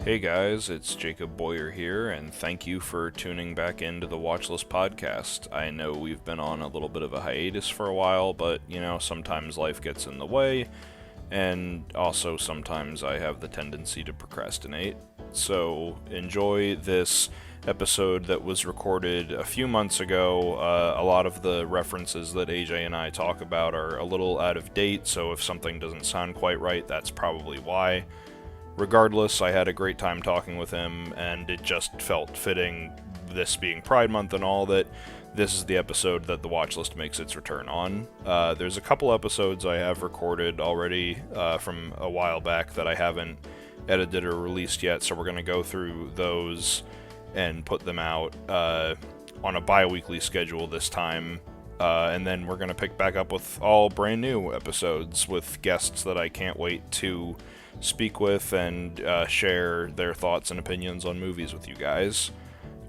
Hey guys, it's Jacob Boyer here, and thank you for tuning back into the Watchlist Podcast. I know we've been on a little bit of a hiatus for a while, but sometimes life gets in the way, and also sometimes I have the tendency to procrastinate. So enjoy this episode that was recorded a few months ago. A lot of the references that AJ and I talk about are a little out of date, so if something doesn't sound quite right, that's probably why. Regardless, I had a great time talking with him, and it just felt fitting, this being Pride Month and all, that this is the episode that the Watchlist makes its return on. There's a couple episodes I have recorded already from a while back that I haven't edited or released yet, so we're going to go through those and put them out on a bi-weekly schedule this time. And then we're going to pick back up with all brand new episodes with guests that I can't wait to speak with and share their thoughts and opinions on movies with you guys.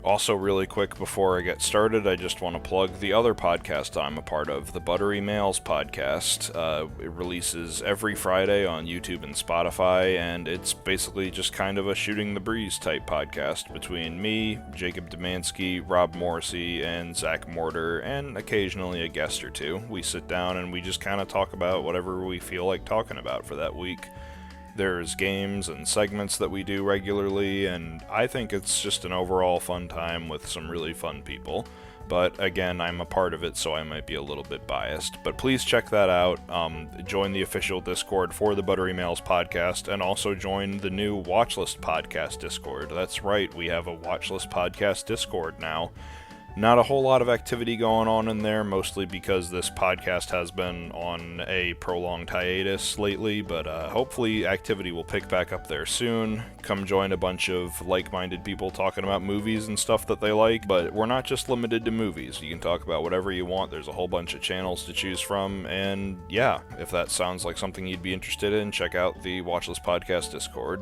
Also, really quick before I get started, I just want to plug the other podcast I'm a part of, the Buttery Males podcast. It releases every Friday on YouTube and Spotify, and it's basically just kind of a shooting the breeze type podcast between me, Jacob Demansky, Rob Morrissey, and Zach Mortar, and occasionally a guest or two. We sit down and we just kind of talk about whatever we feel like talking about for that week. There's games and segments that we do regularly, and I think it's just an overall fun time with some really fun people. But again, I'm a part of it, so I might be a little bit biased. But please check that out. Join the official Discord for the Buttery Males podcast, and also join the new Watchlist Podcast Discord. That's right, we have a Watchlist Podcast Discord now. Not a whole lot of activity going on in there, mostly because this podcast has been on a prolonged hiatus lately, but hopefully activity will pick back up there soon. Come join a bunch of like-minded people talking about movies and stuff that they like, but we're not just limited to movies. You can talk about whatever you want. There's a whole bunch of channels to choose from, and yeah, if that sounds like something you'd be interested in, check out the Watchlist Podcast Discord.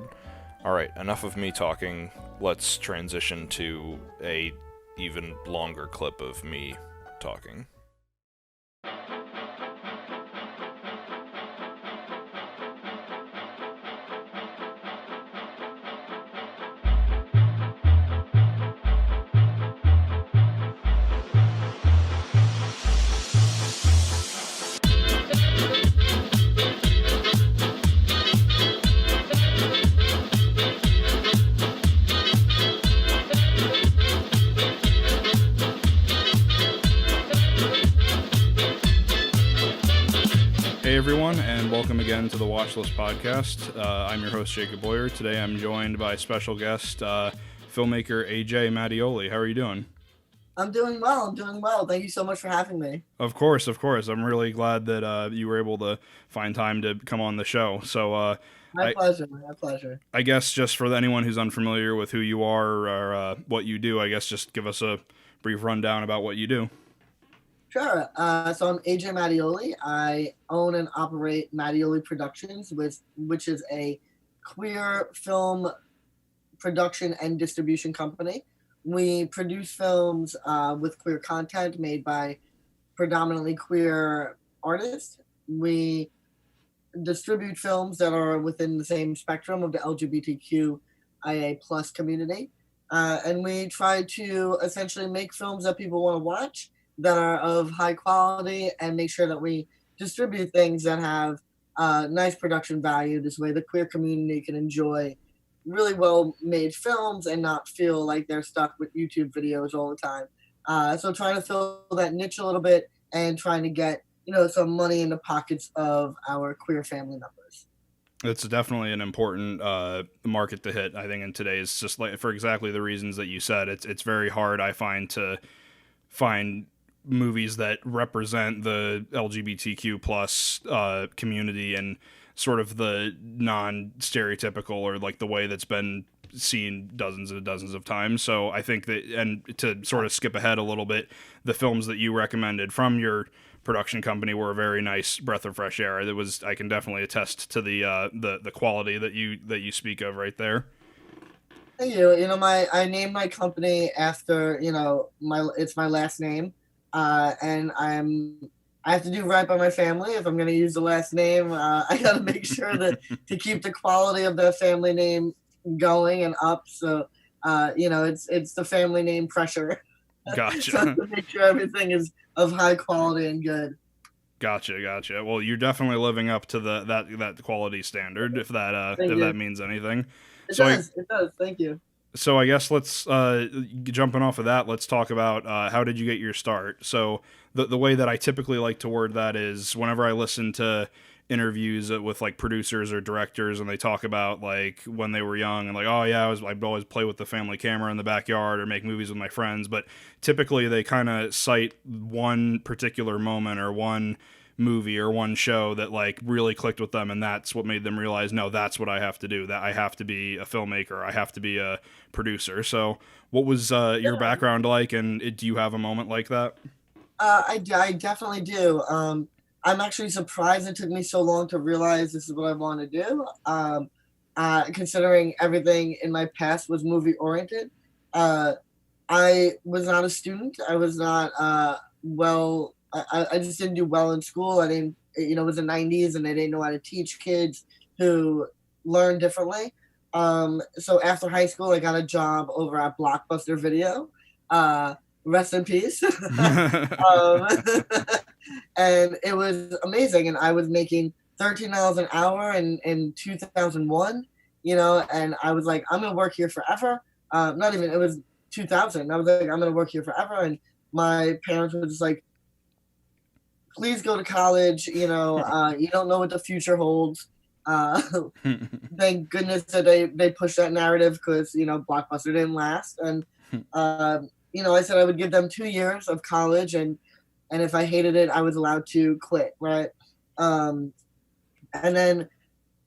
Alright, enough of me talking. Let's transition to a even longer clip of me talking. Hey everyone, and welcome again to the Watchlist Podcast. I'm your host, Jacob Boyer. Today I'm joined by special guest, filmmaker AJ Mattioli. How are you doing? I'm doing well. Thank you so much for having me. Of course. I'm really glad that you were able to find time to come on the show. So, My pleasure. I guess just for anyone who's unfamiliar with who you are or what you do, I guess just give us a brief rundown about what you do. Sure. So I'm AJ Mattioli. I own and operate Mattioli Productions, which is a queer film production and distribution company. We produce films with queer content made by predominantly queer artists. We distribute films that are within the same spectrum of the LGBTQIA plus community. And we try to essentially make films that people want to watch, that are of high quality, and make sure that we distribute things that have nice production value. This way the queer community can enjoy really well-made films and not feel like they're stuck with YouTube videos all the time. So trying to fill that niche a little bit and trying to get some money in the pockets of our queer family members. It's definitely an important market to hit, I think, in today's, just like for exactly the reasons that you said. It's very hard, I find, to find movies that represent the LGBTQ plus community and sort of the non-stereotypical, or like the way that's been seen dozens and dozens of times. So I think that, and to sort of skip ahead a little bit, the films that you recommended from your production company were a very nice breath of fresh air. I can definitely attest to the quality that you speak of right there. Thank you. I named my company after it's my last name. And I have to do right by my family. If I'm going to use the last name, I got to make sure that to keep the quality of the family name, going and up. So, it's the family name pressure. Gotcha. So to make sure everything is of high quality and good. Gotcha. Well, you're definitely living up to that quality standard, if that means anything. It does. Thank you. So I guess let's jumping off of that, let's talk about how did you get your start. So the way that I typically like to word that is whenever I listen to interviews with like producers or directors and they talk about like when they were young and like, oh yeah, I'd always play with the family camera in the backyard or make movies with my friends, but typically they kind of cite one particular moment or one movie or one show that like really clicked with them, and that's what made them realize, no, that's what I have to do, that I have to be a filmmaker, I have to be a producer. So what was your background like, and do you have a moment like that? I definitely do. I'm actually surprised it took me so long to realize this is what I want to do. Considering everything in my past was movie oriented. I was not a student. I was not I just didn't do well in school. I didn't, it was the 90s and they didn't know how to teach kids who learn differently. So after high school, I got a job over at Blockbuster Video. Rest in peace. And it was amazing. And I was making $13 an hour in 2001, and I was like, I'm going to work here forever. Not even, it was 2000. I was like, I'm going to work here forever. And my parents were just like, please go to college. You don't know what the future holds. Thank goodness that they pushed that narrative because, Blockbuster didn't last. And, I said I would give them 2 years of college, and if I hated it, I was allowed to quit, right? And then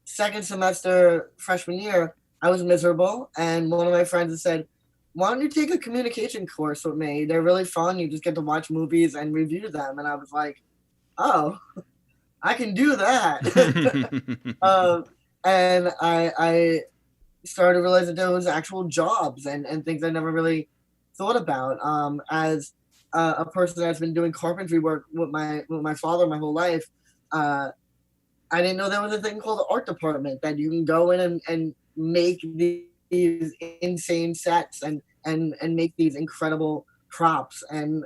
second semester, freshman year, I was miserable, and one of my friends said, why don't you take a communication course with me? They're really fun. You just get to watch movies and review them. And I was like, oh, I can do that. And I started realizing there was actual jobs and things I never really thought about. As a person that's been doing carpentry work with my father my whole life, I didn't know there was a thing called the art department that you can go in and make these insane sets and make these incredible props and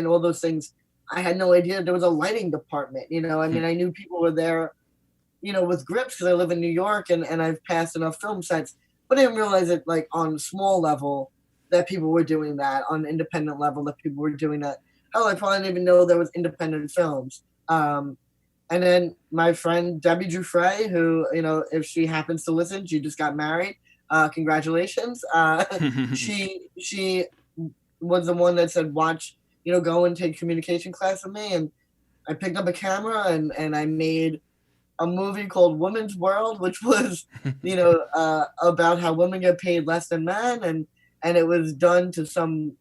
all those things. I had no idea there was a lighting department. I knew people were there, with grips because I live in New York and I've passed enough film sets, but I didn't realize it like on a small level that people were doing that, on an independent level that people were doing that. Hell, I probably didn't even know there was independent films. And then my friend Debbie Dufresne, who, if she happens to listen, she just got married. Congratulations. She was the one that said, go and take communication class with me. And I picked up a camera and I made a movie called Women's World, which was, about how women get paid less than men. And it was done to some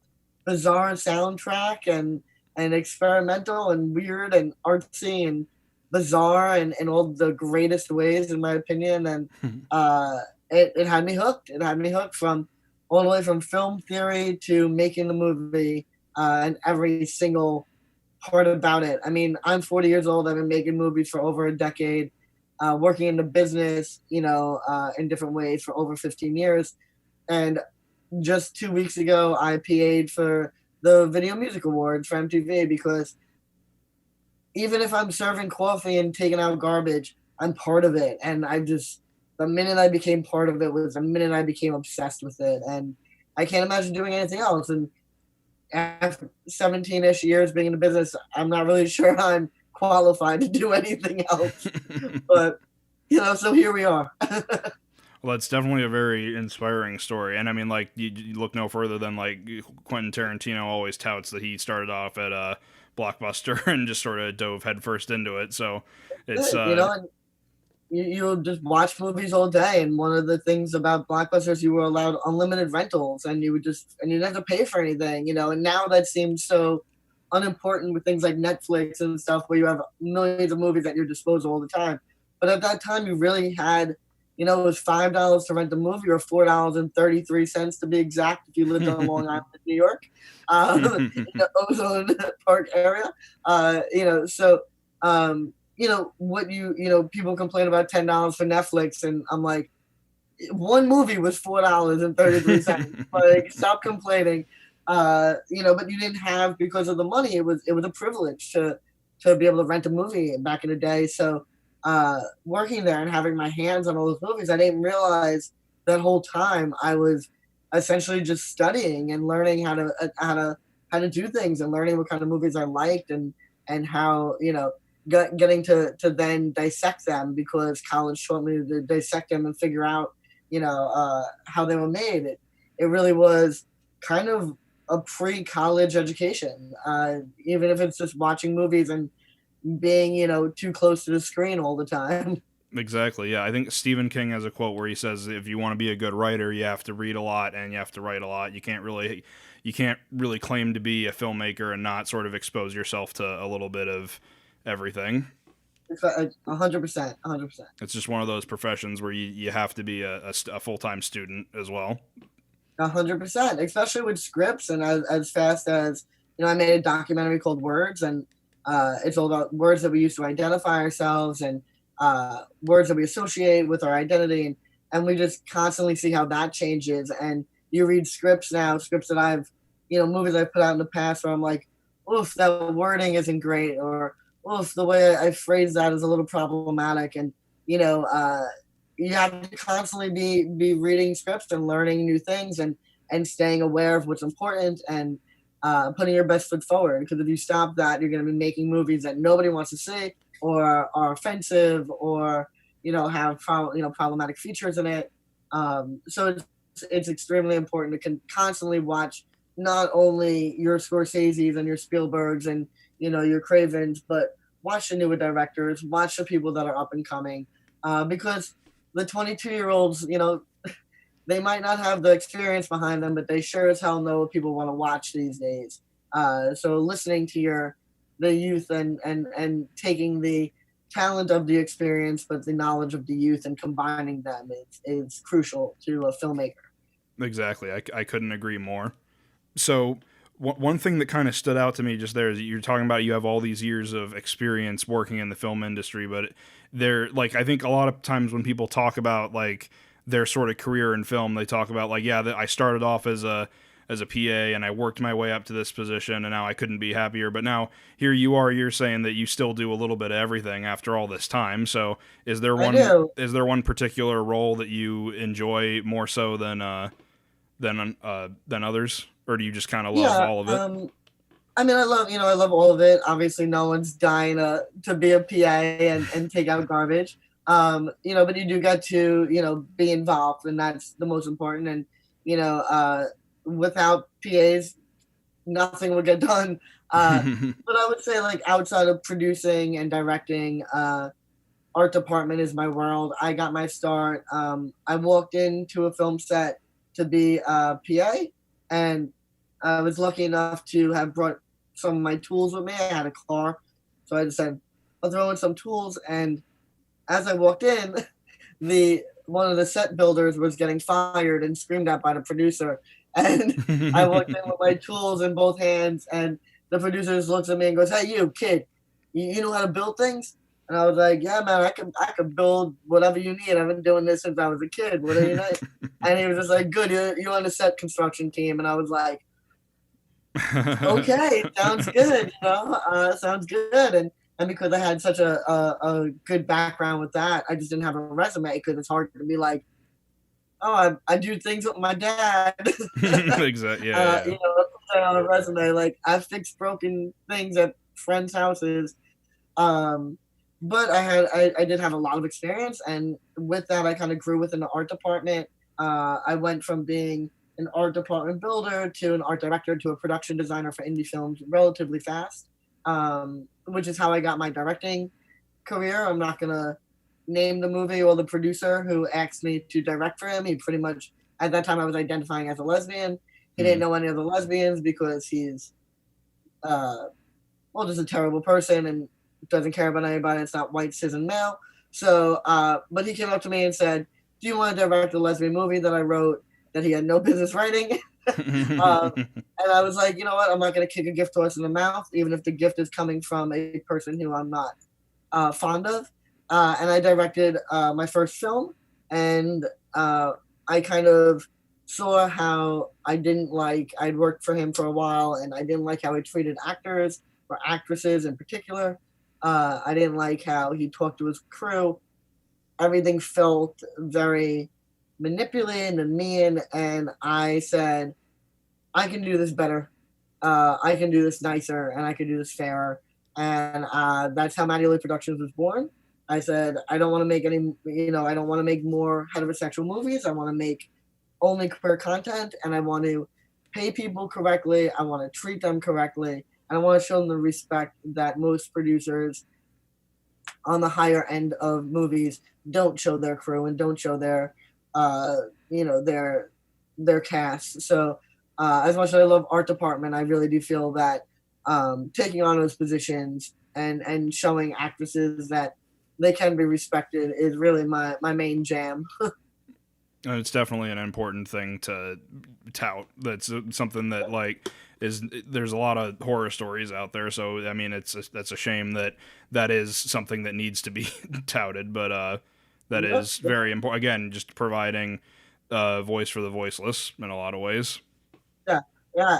bizarre soundtrack and experimental and weird and artsy and bizarre and in all the greatest ways, in my opinion. And it had me hooked. It had me hooked from all the way from film theory to making the movie and every single part about it. I mean, I'm 40 years old. I've been making movies for over a decade, working in the business, in different ways for over 15 years. And just 2 weeks ago, I PA'd for the Video Music Awards for MTV because even if I'm serving coffee and taking out garbage, I'm part of it. And the minute I became part of it was the minute I became obsessed with it. And I can't imagine doing anything else. And after 17-ish years being in the business, I'm not really sure I'm qualified to do anything else. But, so here we are. Well, that's definitely a very inspiring story. And I mean, like, you look no further than, like, Quentin Tarantino always touts that he started off at Blockbuster and just sort of dove headfirst into it. So it's... you just watch movies all day. And one of the things about Blockbuster is you were allowed unlimited rentals and you didn't have to pay for anything, And now that seems so unimportant with things like Netflix and stuff where you have millions of movies at your disposal all the time. But at that time, you really had... it was $5 to rent a movie or $4.33 to be exact if you lived on Long Island, New York, in the Ozone Park area. What people complain about $10 for Netflix, and I'm like, one movie was $4.33. Like, stop complaining. But you didn't have, because of the money, it was a privilege to be able to rent a movie back in the day. So working there and having my hands on all those movies, I didn't realize that whole time I was essentially just studying and learning how to do things, and learning what kind of movies I liked, and how, getting to then dissect them, because college taught me to dissect them and figure out, how they were made. It really was kind of a pre-college education, even if it's just watching movies and being, too close to the screen all the time. Exactly. Yeah, I think Stephen King has a quote where he says, "If you want to be a good writer, you have to read a lot and you have to write a lot. You can't really claim to be a filmmaker and not sort of expose yourself to a little bit of everything." 100%. It's just one of those professions where you have to be a full-time student as well. 100%, especially with scripts. And as fast as, I made a documentary called Words, and it's all about words that we use to identify ourselves, and words that we associate with our identity, and we just constantly see how that changes. And you read scripts now, scripts that I've, movies I've put out in the past, where I'm like, oof, that wording isn't great, or oof, the way I phrase that is a little problematic. And you have to constantly be reading scripts and learning new things, and staying aware of what's important, and putting your best foot forward. Because if you stop that, you're going to be making movies that nobody wants to see, or are offensive, or have problematic features in it. So it's extremely important to constantly watch not only your Scorseses and your Spielbergs and your Cravens, but watch the newer directors, watch the people that are up and coming, because the 22-year-olds, they might not have the experience behind them, but they sure as hell know what people want to watch these days. So listening to the youth, and taking the talent of the experience, but the knowledge of the youth, and combining them is crucial to a filmmaker. Exactly. I couldn't agree more. So one thing that kind of stood out to me just there is that you're talking about you have all these years of experience working in the film industry, but I think a lot of times when people talk about like their sort of career in film, they talk about like, yeah, I started off as a PA and I worked my way up to this position and now I couldn't be happier. But now here you're saying that you still do a little bit of everything after all this time. So is there one particular role that you enjoy more so than others? Or do you just kind of love all of it? I love all of it. Obviously, no one's dying to be a PA and take out garbage. But you do get to, be involved, and that's the most important. And, without PAs, nothing would get done. But I would say, like, outside of producing and directing, art department is my world. I got my start. I walked into a film set to be a PA, and I was lucky enough to have brought some of my tools with me. I had a car, so I decided I'll throw in some tools. And as I walked in, one of the set builders was getting fired and screamed at by the producer. And I walked in with my tools in both hands, and the producer just looks at me and goes, "Hey, you kid, you know how to build things?" And I was like, "Yeah, man, I can build whatever you need. I've been doing this since I was a kid. What do you need?" And he was just like, "Good, you're on the set construction team." And I was like, "Okay, sounds good. Sounds good." And because I had such a good background with that, I just didn't have a resume, because it's hard to be like, "Oh, I do things with my dad." Exactly. Yeah. Put on a resume, like I fixed broken things at friends' houses. But I did have a lot of experience, and with that, I kind of grew within the art department. I went from being an art department builder to an art director to a production designer for indie films relatively fast, which is how I got my directing career. I'm not gonna name the movie or the producer who asked me to direct for him. He pretty much, at that time, I was identifying as a lesbian. He didn't know any of the lesbians because he's, just a terrible person and doesn't care about anybody. It's not white, cis, and male. So, but he came up to me and said, "Do you want to direct a lesbian movie that I wrote that he had no business writing?" And I was like, you know what? I'm not going to kick a gift horse in the mouth, even if the gift is coming from a person who I'm not fond of. And I directed my first film, and I kind of saw how I'd worked for him for a while, and I didn't like how he treated actors or actresses in particular. I didn't like how he talked to his crew. Everything felt very manipulated and mean, and I said, I can do this better. I can do this nicer, and I can do this fairer. And that's how Mattioli Productions was born. I said, I don't want to make I don't want to make more heterosexual movies. I want to make only queer content, and I want to pay people correctly. I want to treat them correctly, and I want to show them the respect that most producers on the higher end of movies don't show their crew and don't show their, their cast. So, as much as I love art department, I really do feel that taking on those positions and showing actresses that they can be respected is really my main jam. And it's definitely an important thing to tout. That's something that there's a lot of horror stories out there. So I mean, that's a shame that is something that needs to be touted. But that is very important. Again, just providing voice for the voiceless in a lot of ways. Yeah,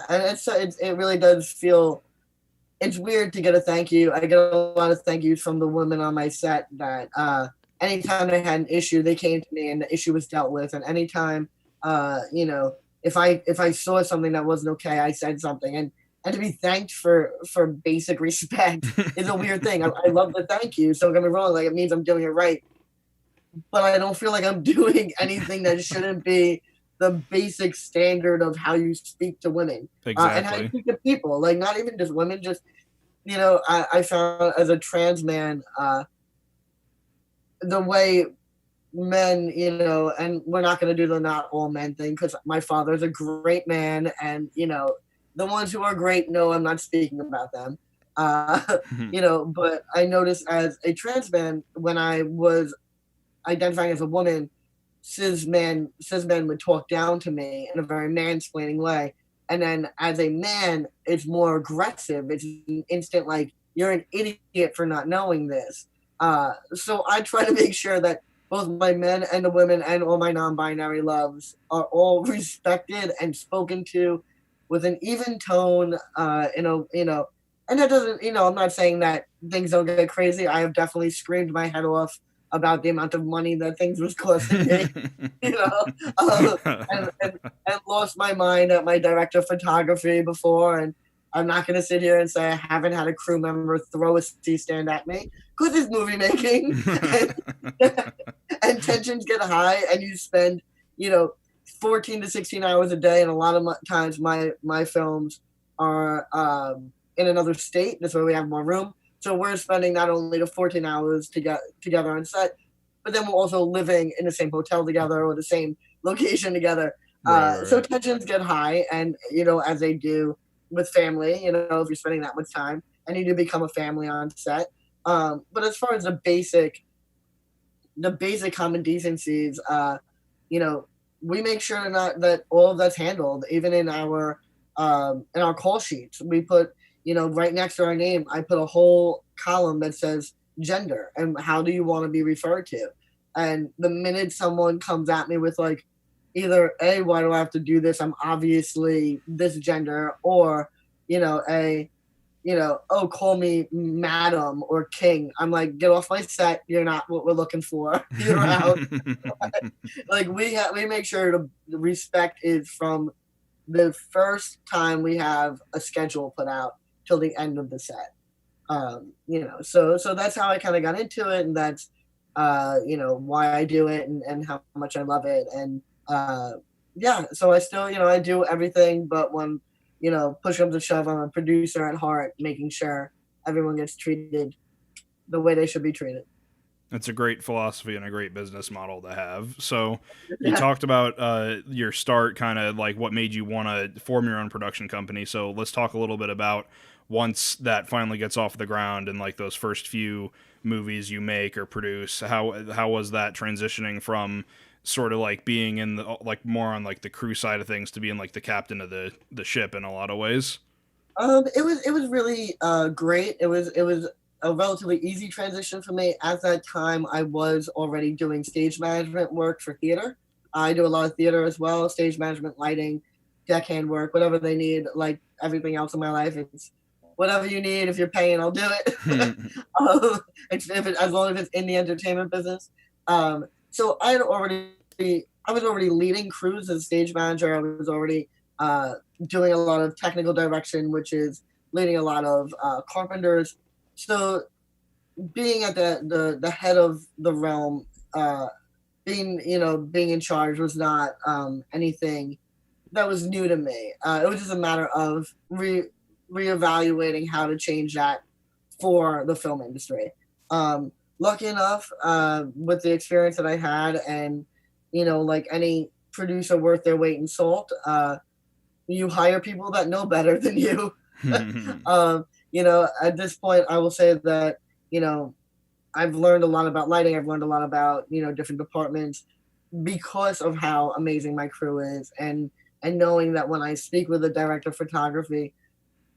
and it really does feel. It's weird to get a thank you. I get a lot of thank yous from the women on my set that anytime they had an issue, they came to me and the issue was dealt with. And anytime, if I saw something that wasn't okay, I said something. And to be thanked for basic respect is a weird thing. I love the thank you. So don't get me wrong, like it means I'm doing it right. But I don't feel like I'm doing anything that shouldn't be the basic standard of how you speak to women. Exactly. And how you speak to people. Like not even just women, just, I found as a trans man, the way men, and we're not going to do the not all men thing because my father's a great man, and the ones who are great, no, I'm not speaking about them. But I noticed as a trans man, when I was identifying as a woman, cis men would talk down to me in a very mansplaining way, and then as a man, it's more aggressive. It's an instant like you're an idiot for not knowing this. So I try to make sure that both my men and the women and all my non-binary loves are all respected and spoken to with an even tone, and that doesn't, I'm not saying that things don't get crazy. I have definitely screamed my head off about the amount of money that things was costing me, and lost my mind at my director of photography before. And I'm not going to sit here and say I haven't had a crew member throw a C-stand at me because it's movie making and tensions get high and you spend, 14 to 16 hours a day. And a lot of times my films are in another state. That's where we have more room. So we're spending not only the 14 hours together on set, but then we're also living in the same hotel together or the same location together. Right. So tensions get high, and as they do with family, if you're spending that much time, and you do become a family on set. But as far as the basic common decencies, we make sure that all of that's handled, even in our call sheets. We put, right next to our name, I put a whole column that says gender and how do you want to be referred to. And the minute someone comes at me with like, either A, why do I have to do this? I'm obviously this gender, or, oh, call me madam or king. I'm like, get off my set. You're not what we're looking for. You're out. Like we make sure the respect is from the first time we have a schedule put out till the end of the set. So that's how I kind of got into it, and that's why I do it and how much I love it. And so I still, I do everything, but when, push comes to shove, I'm a producer at heart, making sure everyone gets treated the way they should be treated. It's a great philosophy and a great business model to have. So you talked about your start, kind of like what made you want to form your own production company. So let's talk a little bit about once that finally gets off the ground and like those first few movies you make or produce. How was that transitioning from sort of like being in the like more on like the crew side of things to being like the captain of the ship in a lot of ways? It was really great. It was a relatively easy transition for me. At that time, I was already doing stage management work for theater. I do a lot of theater as well, stage management, lighting, deckhand work, whatever they need. Like everything else in my life, it's whatever you need. If you're paying, I'll do it. As long as it's in the entertainment business. So I was already leading crews as a stage manager. I was already doing a lot of technical direction, which is leading a lot of carpenters. So being at the head of the realm, being in charge was not anything that was new to me. It was just a matter of reevaluating how to change that for the film industry. Lucky enough, with the experience that I had, and like any producer worth their weight in salt, you hire people that know better than you. At this point, I will say that I've learned a lot about lighting. I've learned a lot about different departments because of how amazing my crew is, and knowing that when I speak with a director of photography,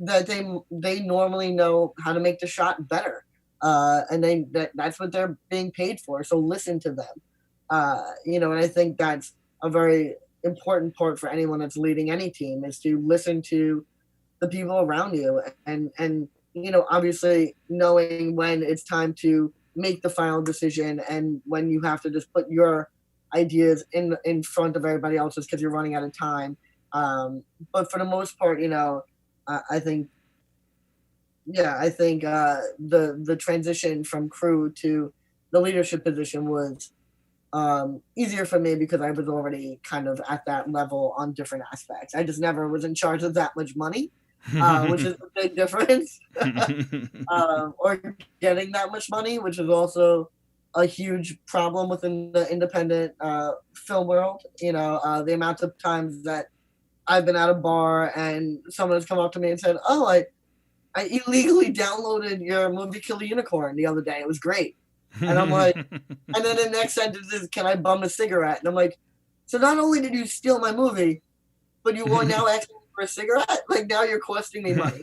that they normally know how to make the shot better, and that's what they're being paid for. So listen to them, and I think that's a very important part for anyone that's leading any team, is to listen to the people around you, and obviously knowing when it's time to make the final decision and when you have to just put your ideas in front of everybody else's because you're running out of time. But for the most part, I think the transition from crew to the leadership position was easier for me because I was already kind of at that level on different aspects. I just never was in charge of that much money, which is a big difference, or getting that much money, which is also a huge problem within the independent film world. The amount of times that I've been at a bar and someone has come up to me and said, "Oh, I illegally downloaded your movie Kill a Unicorn the other day. It was great." And I'm like, and then the next sentence is, "Can I bum a cigarette?" And I'm like, so not only did you steal my movie, but you are now asking me for a cigarette? Like, now you're costing me money.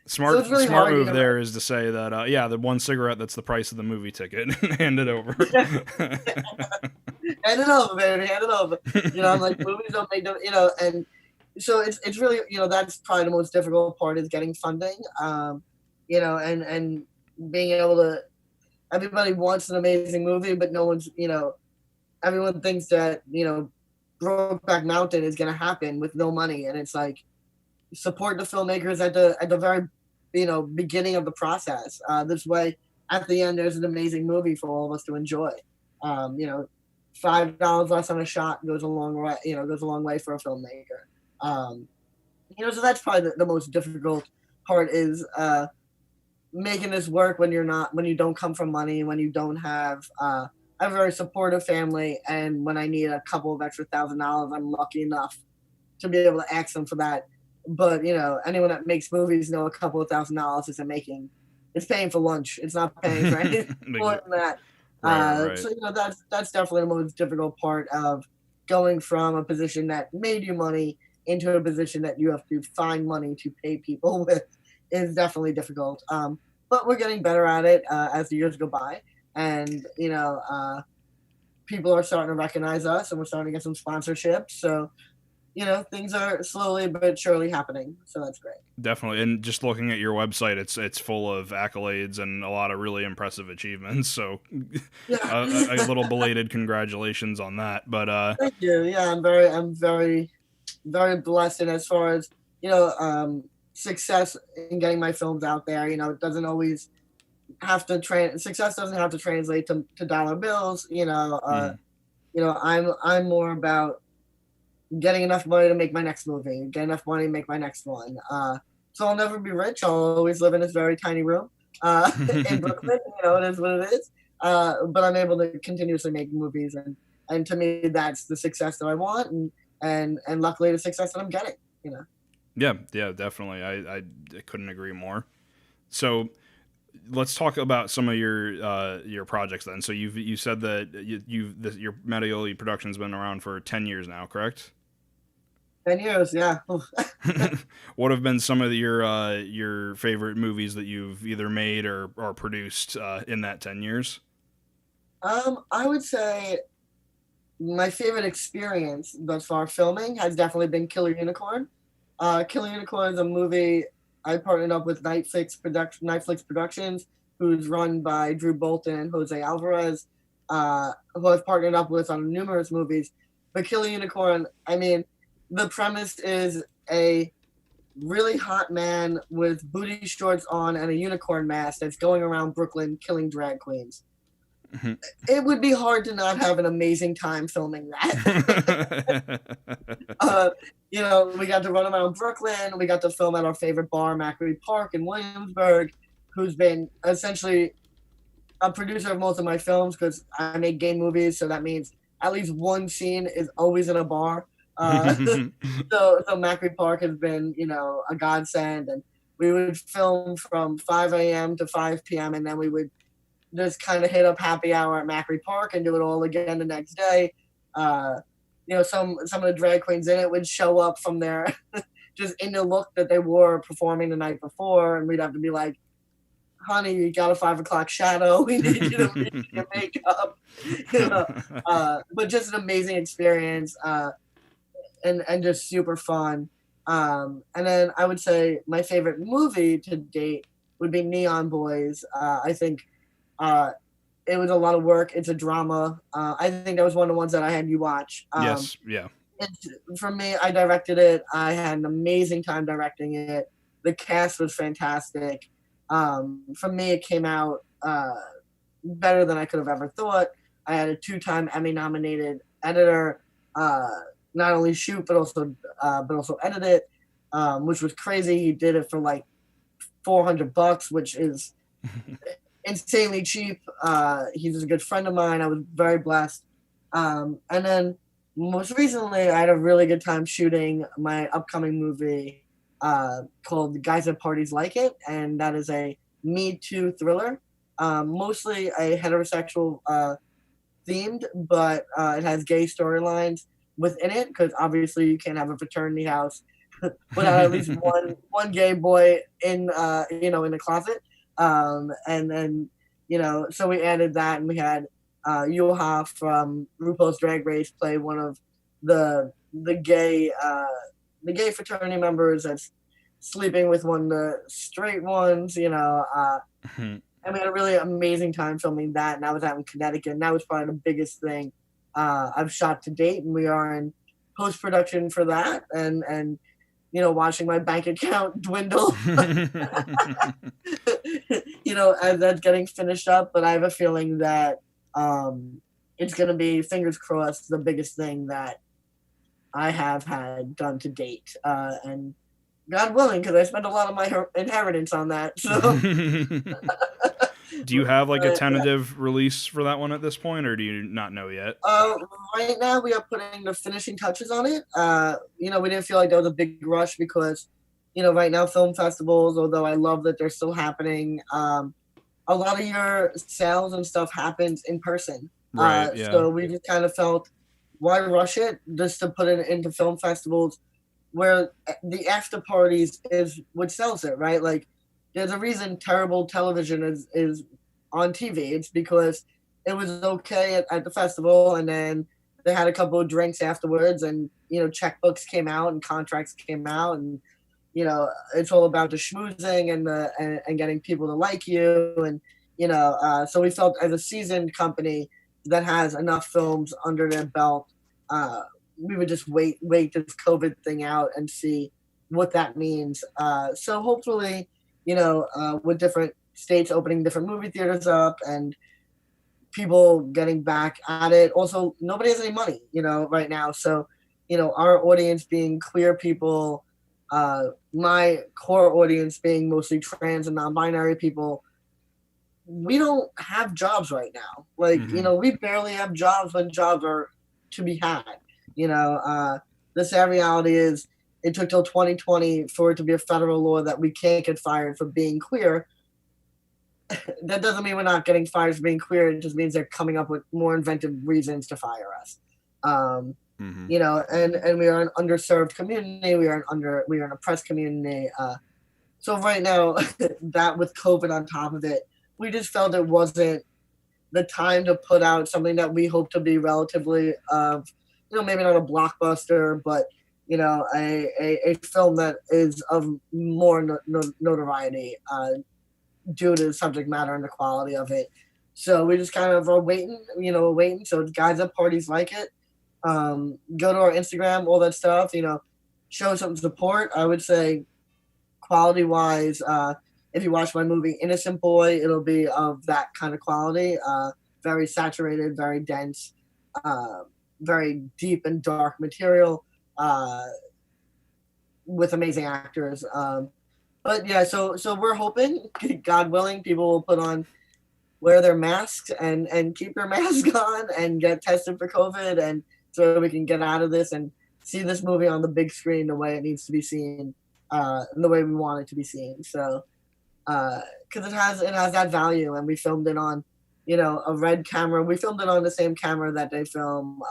Smart move there is to say that, the one cigarette that's the price of the movie ticket. Hand it over. Hand it over, baby. Hand it over. I'm like, movies don't make them, and so it's really, that's probably the most difficult part, is getting funding. And being able to, everybody wants an amazing movie, but no one's, everyone thinks that, Brokeback Mountain is going to happen with no money. And it's like, support the filmmakers at the very, beginning of the process. This way, at the end, there's an amazing movie for all of us to enjoy. $5 less on a shot goes a long way for a filmmaker. So that's probably the most difficult part, is making this work when you don't come from money, when you don't have a very supportive family, and when I need a couple of extra $1,000, I'm lucky enough to be able to ask them for that. But anyone that makes movies know a couple of $1,000 it's paying for lunch. It's not paying for anything more than that. Right. So that's definitely the most difficult part of going from a position that made you money into a position that you have to find money to pay people with, is definitely difficult. But we're getting better at it as the years go by, and people are starting to recognize us, and we're starting to get some sponsorships. So things are slowly but surely happening. So that's great. Definitely. And just looking at your website, it's full of accolades and a lot of really impressive achievements. So a little belated congratulations on that. But thank you. Yeah, I'm very, very blessed. And as far as, success in getting my films out there, it doesn't always have to success doesn't have to translate to dollar bills. I'm more about getting enough money to make my next movie, get enough money to make my next one. So I'll never be rich. I'll always live in this very tiny room in Brooklyn. It is what it is. But I'm able to continuously make movies, and to me, that's the success that I want, and luckily the success that I'm getting. Yeah, definitely. I couldn't agree more. So let's talk about some of your projects then. So you said that your Mattioli Productions been around for 10 years now, correct? 10 years, yeah. What have been some of your favorite movies that you've either made or produced in that 10 years? I would say my favorite experience thus far filming has definitely been Killer Unicorn. Killer Unicorn is a movie I partnered up with Netflix Productions, who's run by Drew Bolton and Jose Alvarez, who I've partnered up with on numerous movies. But Killer Unicorn, I mean, the premise is a really hot man with booty shorts on and a unicorn mask that's going around Brooklyn killing drag queens. Mhm. It would be hard to not have an amazing time filming that. We got to run around Brooklyn. We got to film at our favorite bar, Macquarie Park in Williamsburg, who's been essentially a producer of most of my films because I make gay movies. So that means at least one scene is always in a bar. So Macquarie Park has been, a godsend. And we would film from 5 a.m. to 5 p.m. And then we would just kind of hit up happy hour at Macquarie Park and do it all again the next day. Some of the drag queens in it would show up from their just in the look that they wore performing the night before, and we'd have to be like, "Honey, you got a 5 o'clock shadow. We need you to redo your makeup." But just an amazing experience, and just super fun. And then I would say my favorite movie to date would be Neon Boys. I think it was a lot of work. It's a drama. I think that was one of the ones that I had you watch. Yes, yeah. For me, I directed it. I had an amazing time directing it. The cast was fantastic. For me, it came out better than I could have ever thought. I had a 2-time Emmy-nominated editor, not only shoot but also edit it, which was crazy. He did it for like $400, which is insanely cheap. He's a good friend of mine. I was very blessed. And then most recently, I had a really good time shooting my upcoming movie called Guys at Parties Like It, and that is a Me Too thriller, mostly a heterosexual themed, but it has gay storylines within it because obviously you can't have a fraternity house without at least one gay boy in the closet. And then, so we added that, and we had Yuha from RuPaul's Drag Race play one of the gay fraternity members that's sleeping with one of the straight ones, and we had a really amazing time filming that, and I was out in Connecticut, and that was probably the biggest thing I've shot to date, and we are in post-production for that, and watching my bank account dwindle, as that's getting finished up. But I have a feeling that it's going to be, fingers crossed, the biggest thing that I have had done to date. And God willing, because I spent a lot of my inheritance on that. So. Do you have like a tentative release for that one at this point, or do you not know yet? Right now we are putting the finishing touches on it. We didn't feel like there was a big rush because, right now film festivals, although I love that they're still happening, a lot of your sales and stuff happens in person. Right, yeah. So we just kind of felt, why rush it just to put it into film festivals where the after parties is what sells it, right? Like, there's a reason terrible television is on TV. It's because it was okay at the festival, and then they had a couple of drinks afterwards, and checkbooks came out and contracts came out, and it's all about the schmoozing and getting people to like you, and so we felt as a seasoned company that has enough films under their belt, we would just wait this COVID thing out and see what that means. So hopefully, with different states opening different movie theaters up and people getting back at it. Also, nobody has any money, right now. So, our audience being queer people, my core audience being mostly trans and non-binary people, we don't have jobs right now. Like, we barely have jobs when jobs are to be had. The sad reality is, it took till 2020 for it to be a federal law that we can't get fired for being queer. That doesn't mean we're not getting fired for being queer. It just means they're coming up with more inventive reasons to fire us. you know, and we are an underserved community. We are an oppressed community. So right now, that with COVID on top of it, we just felt it wasn't the time to put out something that we hope to be relatively maybe not a blockbuster, but a film that is of more notoriety due to the subject matter and the quality of it. So we just kind of are waiting. So guys at parties like it, go to our Instagram, all that stuff. Show some support. I would say quality wise, if you watch my movie Innocent Boy, it'll be of that kind of quality. Very saturated, very dense, very deep and dark material, with amazing actors. But yeah, so we're hoping, God willing, people will wear their masks and keep their mask on and get tested for COVID, and so we can get out of this and see this movie on the big screen the way it needs to be seen, the way we want it to be seen. So, because it has that value, and we filmed it on, a Red camera. We filmed it on the same camera that they film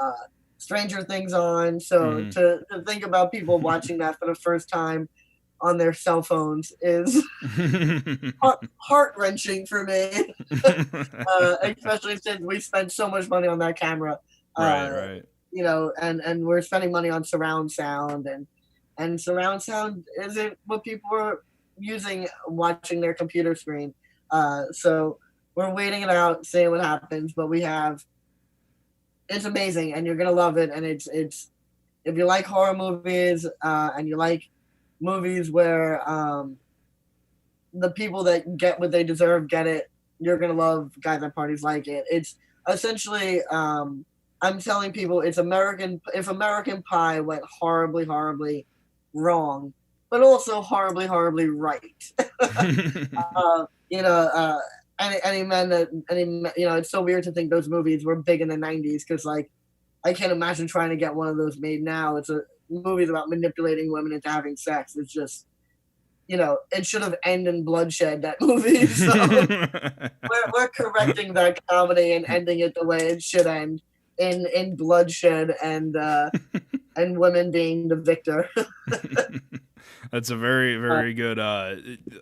Stranger Things on. So to think about people watching that for the first time on their cell phones is heart-wrenching for me, especially since we spent so much money on that camera. Right. And we're spending money on surround sound, and surround sound isn't what people are using watching their computer screen. So we're waiting it out, seeing what happens, but it's amazing, and you're gonna love it. And it's if you like horror movies, and you like movies where the people that get what they deserve get it, you're gonna love Guys at Parties Like It. It's essentially, I'm telling people, it's American. If American Pie went horribly, horribly wrong, but also horribly, horribly right. It's so weird to think those movies were big in the 90s, because I can't imagine trying to get one of those made now. It's a movies about manipulating women into having sex. It's just, it should have ended in bloodshed, that movie. So we're correcting that comedy and ending it the way it should end, in bloodshed and women being the victor. That's a very, very good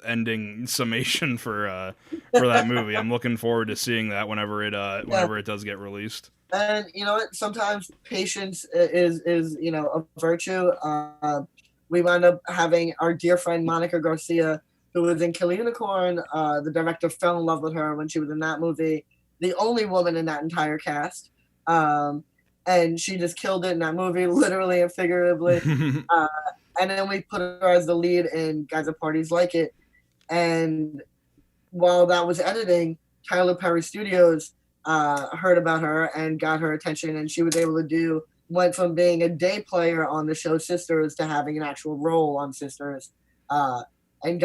ending summation for that movie. I'm looking forward to seeing that whenever it does get released. And you know what? Sometimes patience is a virtue. We wound up having our dear friend Monica Garcia, who was in Kill a Unicorn. The director fell in love with her when she was in that movie. The only woman in that entire cast. And she just killed it in that movie, literally and figuratively. And then we put her as the lead in Guys at Parties Like It. And while that was editing, Tyler Perry Studios heard about her and got her attention, and she was able to went from being a day player on the show Sisters to having an actual role on Sisters. And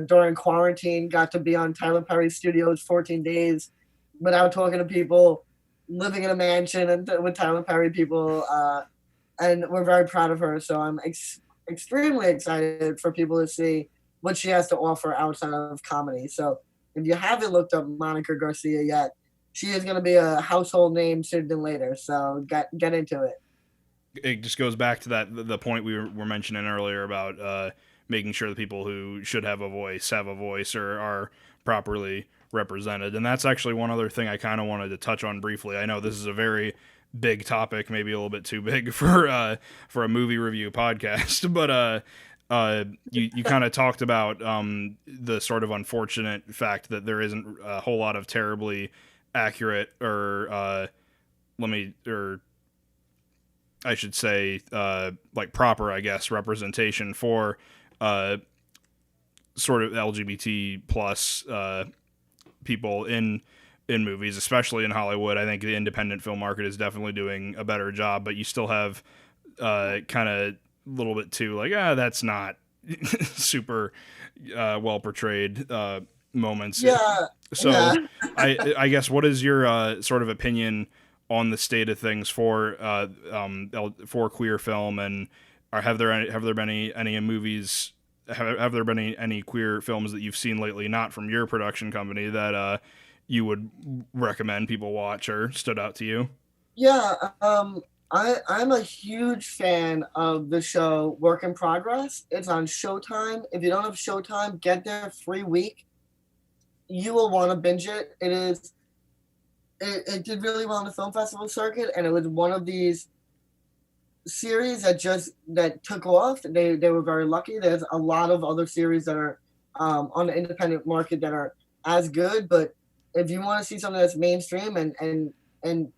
during quarantine, got to be on Tyler Perry Studios 14 days without talking to people, living in a mansion and with Tyler Perry people. And we're very proud of her. So I'm extremely excited for people to see what she has to offer outside of comedy. So if you haven't looked up Monica Garcia yet, she is going to be a household name sooner than later. So get into it. It just goes back to the point we were mentioning earlier about making sure the people who should have a voice or are properly represented. And that's actually one other thing I kind of wanted to touch on briefly. I know this is a very big topic, maybe a little bit too big for a movie review podcast, but you kind of talked about the sort of unfortunate fact that there isn't a whole lot of terribly accurate or I should say proper, I guess, representation for sort of LGBT plus people in movies, especially in Hollywood. I think the independent film market is definitely doing a better job, but you still have kind of a little bit too that's not super well portrayed moments. Yeah. So yeah. I guess, what is your sort of opinion on the state of things for queer film, and have there been any movies? Have there been any queer films that you've seen lately, not from your production company, that you would recommend people watch or stood out to you? Yeah. I'm a huge fan of the show Work in Progress. It's on Showtime. If you don't have Showtime, get their free week. You will want to binge it. It did really well on the film festival circuit, and it was one of these series that took off. They were very lucky. There's a lot of other series that are on the independent market that are as good, but if you want to see something that's mainstream and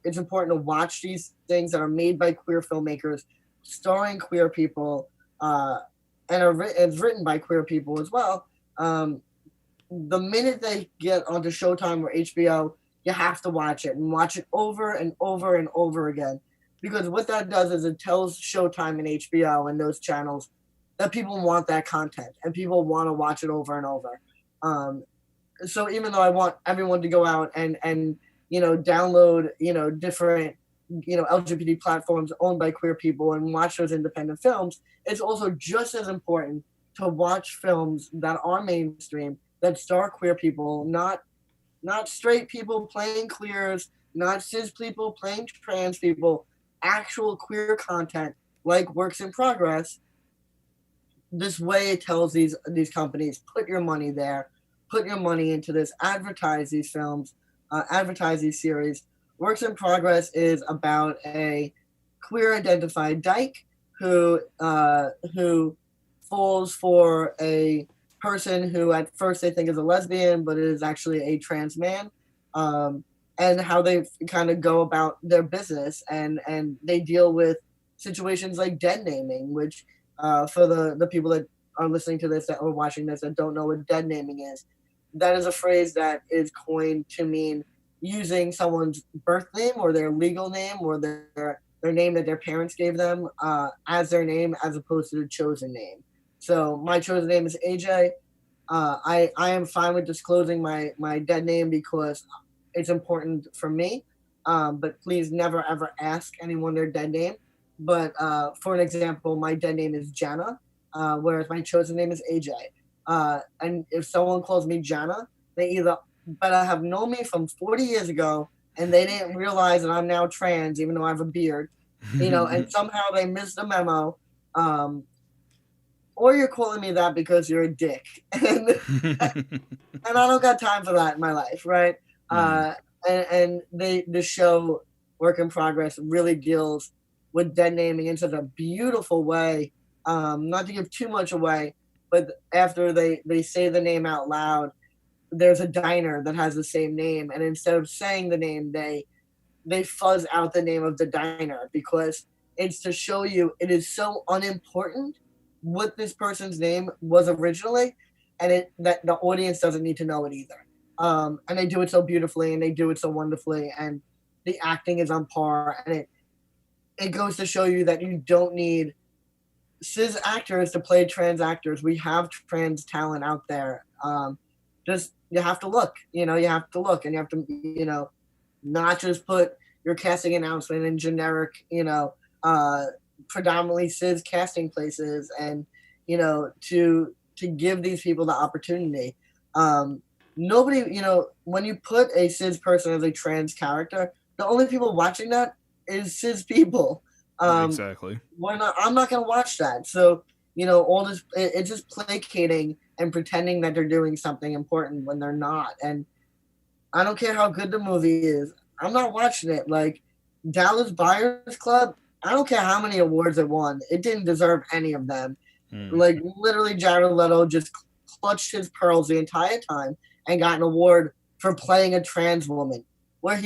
it's important to watch these things that are made by queer filmmakers, starring queer people, it's written by queer people as well. The minute they get onto Showtime or HBO, you have to watch it and watch it over and over and over again. Because what that does is it tells Showtime and HBO and those channels that people want that content and people want to watch it over and over. So even though I want everyone to go out and download, different, LGBT platforms owned by queer people and watch those independent films, it's also just as important to watch films that are mainstream, that star queer people, not straight people playing queers, not cis people playing trans people, actual queer content like Works in Progress. This way it tells these companies, put your money there, put your money into this, advertise these films, advertise these series. Works in Progress is about a queer identified dyke who falls for a person who at first they think is a lesbian, but it is actually a trans man, and how they kind of go about their business, and they deal with situations like dead naming, which for the people that are listening to this, that are watching this, that don't know what dead naming is, that is a phrase that is coined to mean using someone's birth name or their legal name or their name that their parents gave them as their name, as opposed to the chosen name. So my chosen name is AJ. I am fine with disclosing my dead name because it's important for me. But please never ever ask anyone their dead name. But for an example, my dead name is Jana, whereas my chosen name is AJ. And if someone calls me Jana, they either better have known me from 40 years ago and they didn't realize that I'm now trans, even though I have a beard, and somehow they missed the memo. Or you're calling me that because you're a dick. And I don't got time for that in my life, right? And the show Work in Progress really deals with dead naming in such a beautiful way. Not to give too much away, but after they say the name out loud, there's a diner that has the same name, and instead of saying the name, they fuzz out the name of the diner because it's to show you it is so unimportant what this person's name was originally, and that the audience doesn't need to know it either. And they do it so beautifully, and they do it so wonderfully, and the acting is on par, and it goes to show you that you don't need cis actors to play trans actors. We have trans talent out there. Just you have to look, you have to look, and you have to, not just put your casting announcement in generic, predominantly cis casting places, and to give these people the opportunity. Nobody, when you put a cis person as a trans character, the only people watching that is cis people. Exactly. I'm not gonna watch that. So all this, it's just placating and pretending that they're doing something important when they're not. And I don't care how good the movie is, I'm not watching it. Like Dallas Buyers Club, I don't care how many awards it won, it didn't deserve any of them. Like literally Jared Leto just clutched his pearls the entire time and got an award for playing a trans woman, where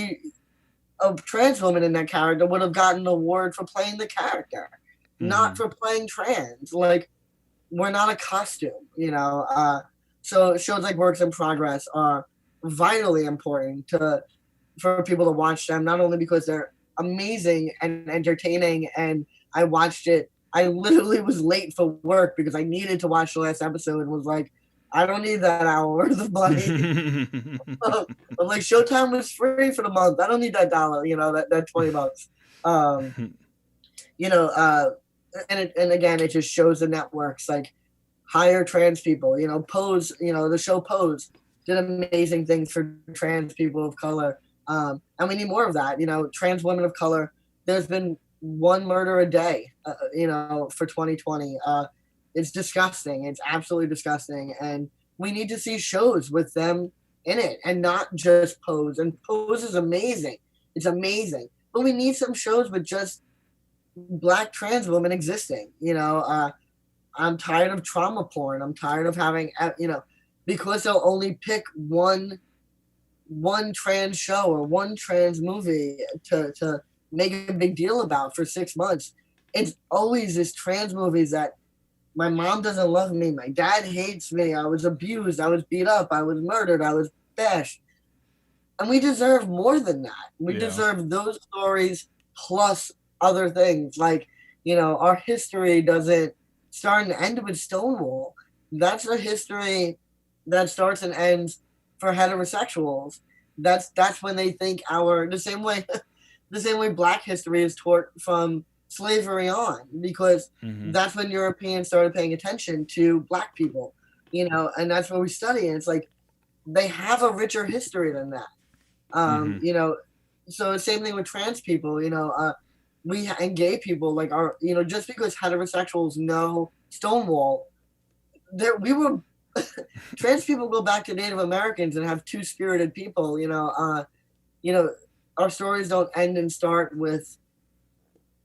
a trans woman in that character would have gotten an award for playing the character, not for playing trans. Like, we're not a costume, so shows like Works in Progress are vitally important for people to watch them, not only because they're amazing and entertaining, and I watched it, I literally was late for work because I needed to watch the last episode and was like, I don't need that hour worth of money. I'm like, Showtime was free for the month, I don't need that $1, that $20. And again, it just shows the networks like hire trans people. Pose, the show Pose did amazing things for trans people of color, and we need more of that. Trans women of color. There's been one murder a day, for 2020. It's disgusting. It's absolutely disgusting. And we need to see shows with them in it and not just Pose. And Pose is amazing. It's amazing. But we need some shows with just Black trans women existing. I'm tired of trauma porn. I'm tired of having, because they'll only pick one trans show or one trans movie to make a big deal about for 6 months. It's always this trans movies that my mom doesn't love me, my dad hates me, I was abused, I was beat up, I was murdered, I was bashed. And we deserve more than that. We deserve those stories plus other things. Like, our history doesn't start and end with Stonewall. That's a history that starts and ends for heterosexuals. That's when they think the same way Black history is taught from slavery on, because that's when Europeans started paying attention to Black people, and that's what we study. And it's like, they have a richer history than that. So the same thing with trans people, and gay people, like just because heterosexuals know Stonewall, we were trans people go back to Native Americans and have two-spirited people. Our stories don't end and start with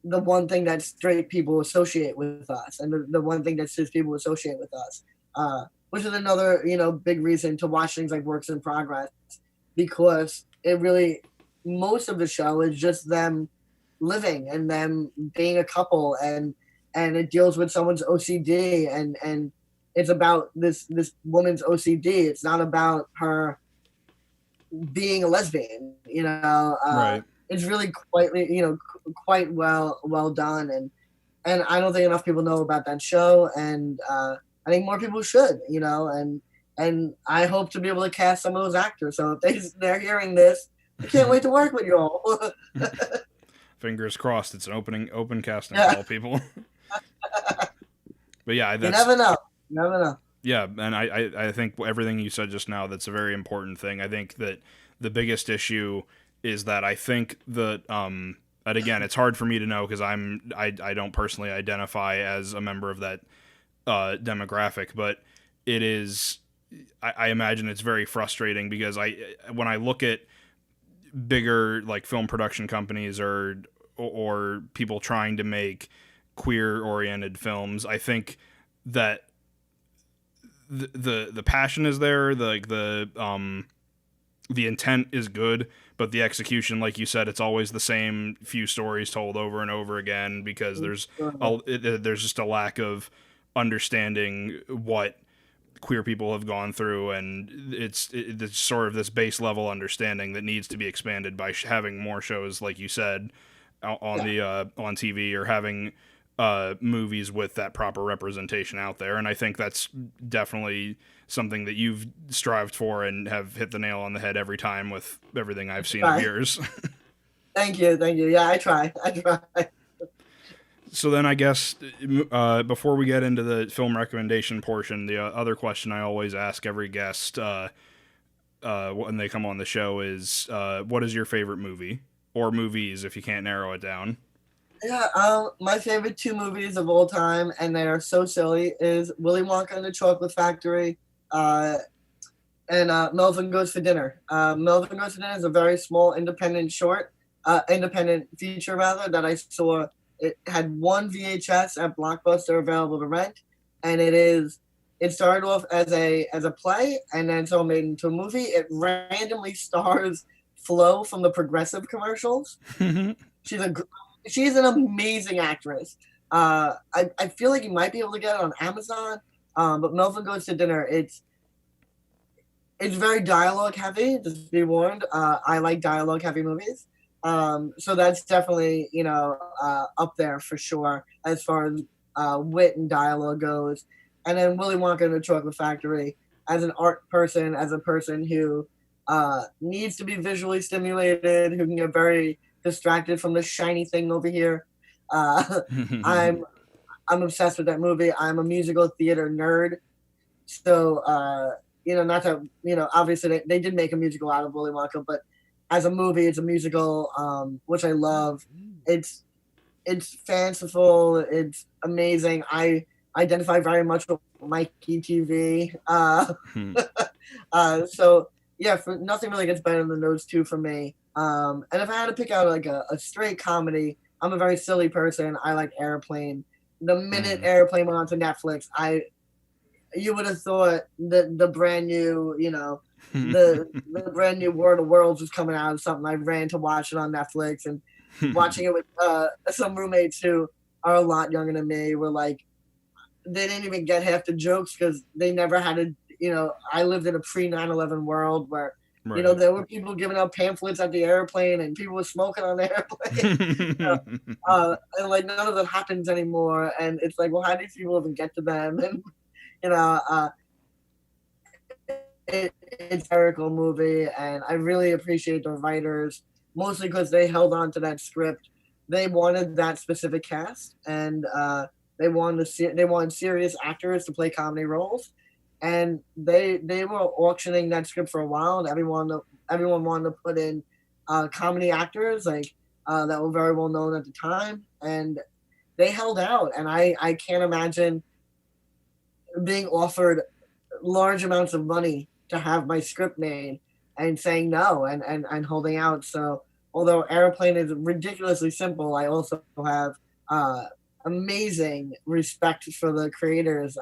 the one thing that straight people associate with us, and the one thing that cis people associate with us, which is another big reason to watch things like Works in Progress, because it really, most of the show is just them living and them being a couple, and it deals with someone's OCD, and it's about this woman's OCD. It's not about her being a lesbian, right. It's really quite well done, and I don't think enough people know about that show, and I think more people should, and I hope to be able to cast some of those actors. So if they're hearing this, I can't wait to work with you all. Fingers crossed. It's an open casting call, people. But yeah, you never know. Yeah, and I think everything you said just now, that's a very important thing. I think that the biggest issue is that I think that and again, it's hard for me to know because I don't personally identify as a member of that demographic, but it is, I imagine it's very frustrating because when I look at bigger like film production companies or people trying to make queer oriented films, I think that the passion is there, the intent is good, but the execution, like you said, it's always the same few stories told over and over again because there's just a lack of understanding what queer people have gone through, and it's sort of this base level understanding that needs to be expanded by having more shows, like you said, on TV, or having movies with that proper representation out there. And I think that's definitely something that you've strived for and have hit the nail on the head every time with everything I've seen of yours. Thank you. Yeah, I try. So then I guess before we get into the film recommendation portion, the other question I always ask every guest when they come on the show is, what is your favorite movie, or movies if you can't narrow it down? Yeah, my favorite two movies of all time, and they are so silly, is Willy Wonka and the Chocolate Factory and Melvin Goes to Dinner. Melvin Goes to Dinner is a very small independent feature rather, that I saw. It had one VHS at Blockbuster available to rent, and it started off as a play, and then so made into a movie. It randomly stars Flo from the Progressive commercials. She's an amazing actress. I feel like you might be able to get it on Amazon, but Melvin Goes to Dinner, it's very dialogue heavy, just be warned. I like dialogue heavy movies. So that's definitely, up there for sure as far as wit and dialogue goes. And then Willy Wonka and the Chocolate Factory, as an art person, as a person who needs to be visually stimulated, who can get very distracted from the shiny thing over here. I'm obsessed with that movie. I'm a musical theater nerd. So, not that, obviously they did make a musical out of Willy Wonka, but as a movie, it's a musical, which I love. It's it's fanciful. It's amazing. I identify very much with Mikey TV. So yeah, nothing really gets better than those two for me. And if I had to pick out like a straight comedy, I'm a very silly person. I like Airplane. The minute Airplane went onto Netflix, you would have thought that the brand new, the brand new War of the Worlds was coming out or something. I ran to watch it on Netflix, and watching it with some roommates who are a lot younger than me were like, they didn't even get half the jokes because they never had I lived in a pre 9/11 world where, Right. There were people giving out pamphlets at the airplane and people were smoking on the airplane. And like none of that happens anymore. And it's like, well, how do these people even get to them? And, it's a hysterical movie, and I really appreciate the writers, mostly because they held on to that script. They wanted that specific cast, and they wanted serious actors to play comedy roles, and they were auctioning that script for a while, and everyone wanted to put in comedy actors like that were very well known at the time, and they held out. And I can't imagine being offered large amounts of money to have my script made and saying no and holding out. So although Airplane is ridiculously simple, I also have amazing respect for the creators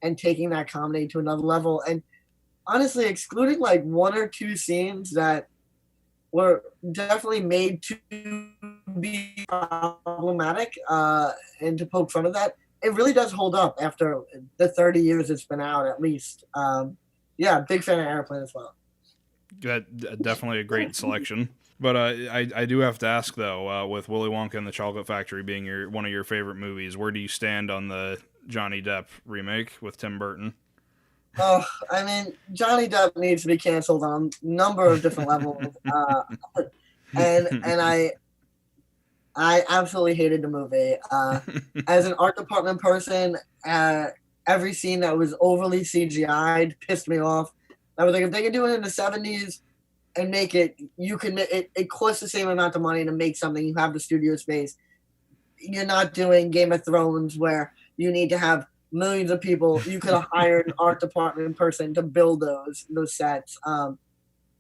and taking that comedy to another level. And honestly, excluding like one or two scenes that were definitely made to be problematic and to poke fun of that, it really does hold up after the 30 years it's been out, at least. Yeah, big fan of Airplane as well. Definitely a great selection. But I do have to ask, though, with Willy Wonka and the Chocolate Factory being one of your favorite movies, where do you stand on the Johnny Depp remake with Tim Burton? Oh, I mean, Johnny Depp needs to be canceled on a number of different levels. And I absolutely hated the movie. As an art department person, every scene that was overly CGI'd pissed me off. I was like, if they could do it in the 70s and make it, it costs the same amount of money to make something. You have the studio space. You're not doing Game of Thrones where you need to have millions of people. You could have hired an art department person to build those sets. And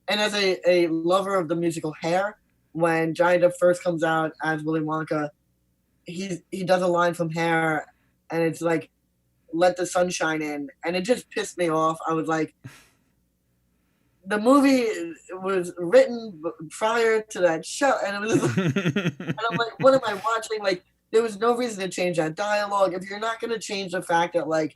as a lover of the musical Hair, when Johnny Depp first comes out as Willy Wonka, he does a line from Hair, and it's like, "Let the sunshine in," and it just pissed me off. I was like, the movie was written prior to that show, and it was, and I'm like, what am I watching? Like, there was no reason to change that dialogue. If you're not going to change the fact that like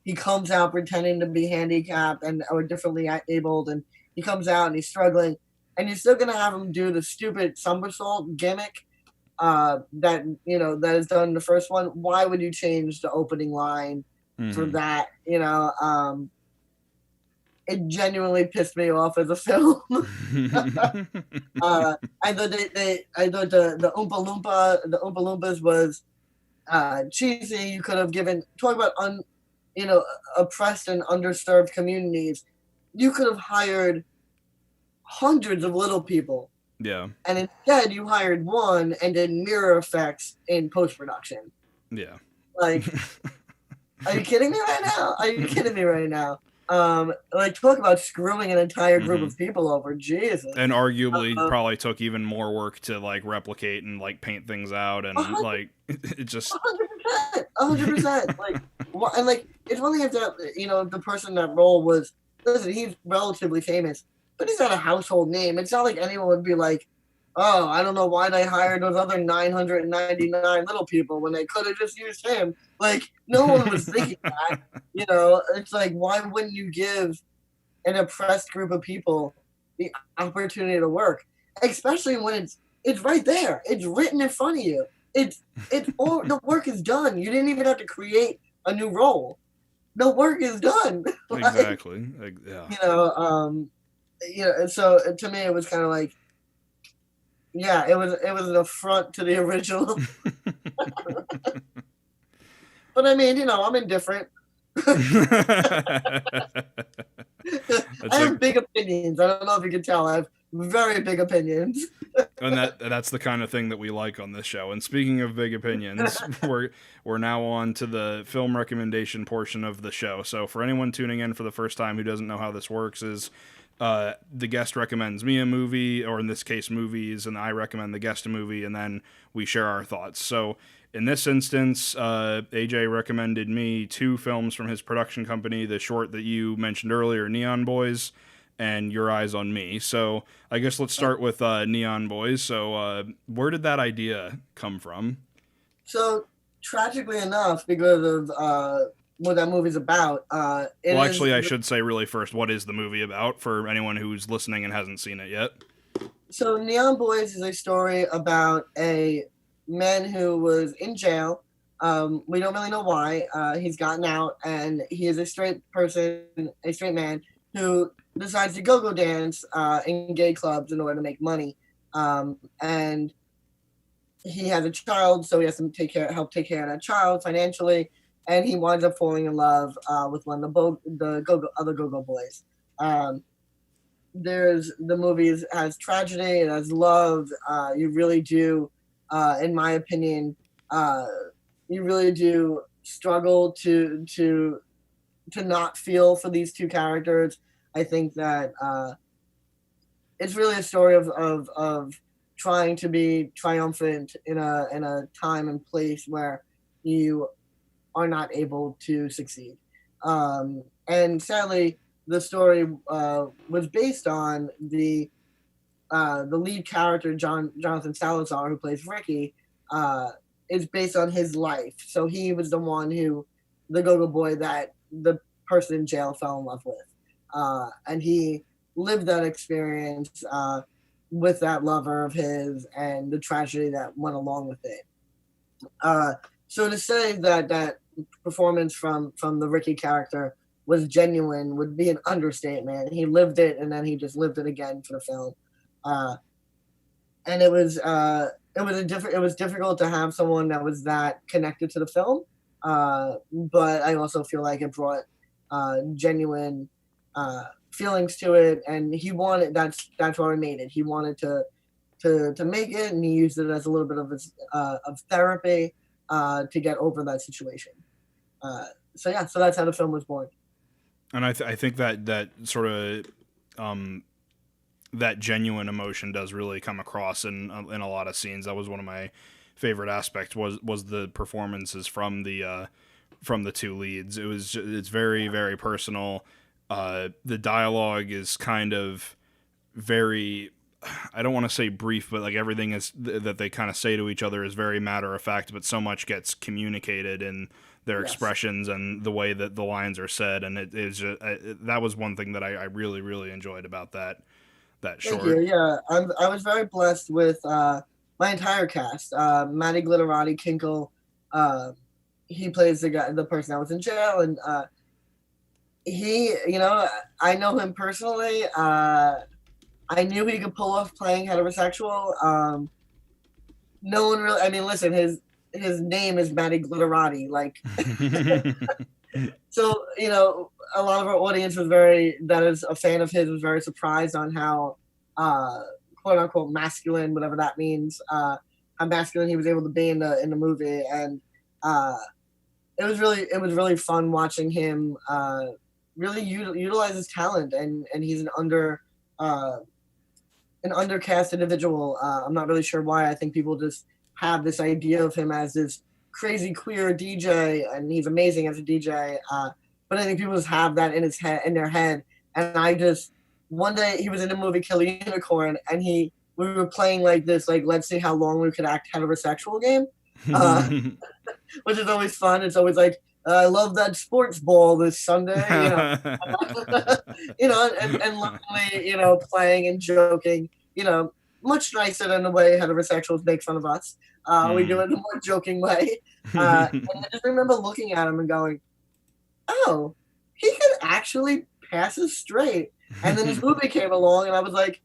he comes out pretending to be handicapped or differently abled, and he comes out and he's struggling, and you're still going to have him do the stupid somersault gimmick that is done in the first one, why would you change the opening line for that? It genuinely pissed me off as a film. I thought the Oompa Loompas was cheesy. You could have talk about oppressed and underserved communities. You could have hired hundreds of little people. Yeah. And instead you hired one and did mirror effects in post-production. Yeah. Like, are you kidding me right now? Like, talk about screwing an entire group of people over. Jesus. And arguably probably took even more work to like replicate and like paint things out, and like it just 100%. Like, and like it's one thing if the person in that role was, listen, he's relatively famous, but he's not a household name. It's not like anyone would be like, oh, I don't know why they hired those other 999 little people when they could have just used him. Like, no one was thinking that. It's like, why wouldn't you give an oppressed group of people the opportunity to work? Especially when it's right there. It's written in front of you. It's all the work is done. You didn't even have to create a new role. The work is done. Exactly. Yeah. So to me, it was kind of like, yeah, it was an affront to the original. But I mean, I'm indifferent. I have big opinions. I don't know if you can tell. I have very big opinions. And that's the kind of thing that we like on this show. And speaking of big opinions, we're now on to the film recommendation portion of the show. So for anyone tuning in for the first time who doesn't know how this works, is the guest recommends me a movie, or in this case movies, and I recommend the guest a movie, and then we share our thoughts. So in this instance, AJ recommended me 2 films from his production company, the short that you mentioned earlier, Neon Boys, and Your Eyes on Me. So I guess let's start with Neon Boys. So where did that idea come from? So tragically enough, because of what that movie's about. Well, actually, I should say really first, what is the movie about for anyone who's listening and hasn't seen it yet? So Neon Boys is a story about a man who was in jail. We don't really know why. He's gotten out, and he is a straight man who decides to go dance in gay clubs in order to make money. And he has a child, so he has to help take care of that child financially. And he winds up falling in love with one of the other go-go boys. The movie has tragedy, it has love. You really do, in my opinion, you really do struggle to not feel for these 2 characters. I think that it's really a story of trying to be triumphant in a time and place where you are not able to succeed. And sadly, the story was based on the lead character, Jonathan Salazar, who plays Ricky, is based on his life. So he was the one the go-go boy that the person in jail fell in love with. And he lived that experience with that lover of his and the tragedy that went along with it. So to say that performance from the Ricky character was genuine would be an understatement. He lived it, and then he just lived it again for the film. And it was difficult to have someone that was that connected to the film. But I also feel like it brought genuine feelings to it, and he wanted that's why he made it. He wanted to make it, and he used it as a little bit of his of therapy to get over that situation. So that's how the film was born. And I think that sort of that genuine emotion does really come across in a lot of scenes. That was one of my favorite aspects was the performances from the 2 leads. It's very, very personal. The dialogue is kind of very, I don't want to say brief, but like everything is that they kind of say to each other is very matter of fact, but so much gets communicated in their expressions and the way that the lines are said. And it is just, that was one thing that I really, really enjoyed about that short. Thank you. Yeah, I was very blessed with my entire cast. Matty Glitterati Kinkle, he plays the person that was in jail, and he, I know him personally. I knew he could pull off playing heterosexual. No one really. I mean, listen, his name is Matty Glitterati. Like, so a lot of our audience that is a fan of his was very surprised on how quote unquote masculine, whatever that means, how masculine he was able to be in the movie, and it was really fun watching him really utilize his talent, and he's an undercast individual. I'm not really sure why. I think people just have this idea of him as this crazy queer DJ, and he's amazing as a DJ. But I think people just have that in their head. And one day he was in the movie Kill a Unicorn, and we were playing like this, like, let's see how long we could act heterosexual game, which is always fun. It's always like, I love that sports ball this Sunday, and luckily, playing and joking, much nicer than the way heterosexuals make fun of us. We do it in a more joking way. And I just remember looking at him and going, oh, he can actually pass as straight. And then this movie came along, and I was like,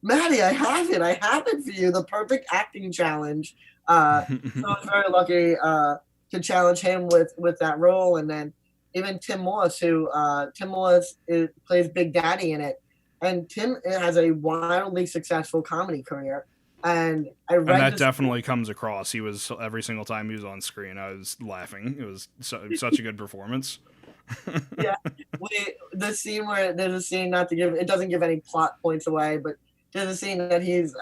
Maddie, I have it for you, the perfect acting challenge. So I was very lucky to challenge him with that role. And then even Tim Morse, who plays Big Daddy in it. And Tim has a wildly successful comedy career. And I read and that definitely comes across. He was, every single time he was on screen, I was laughing. It was such a good performance. Yeah, the scene where there's a scene, not to give, it doesn't give any plot points away, but there's a scene that he's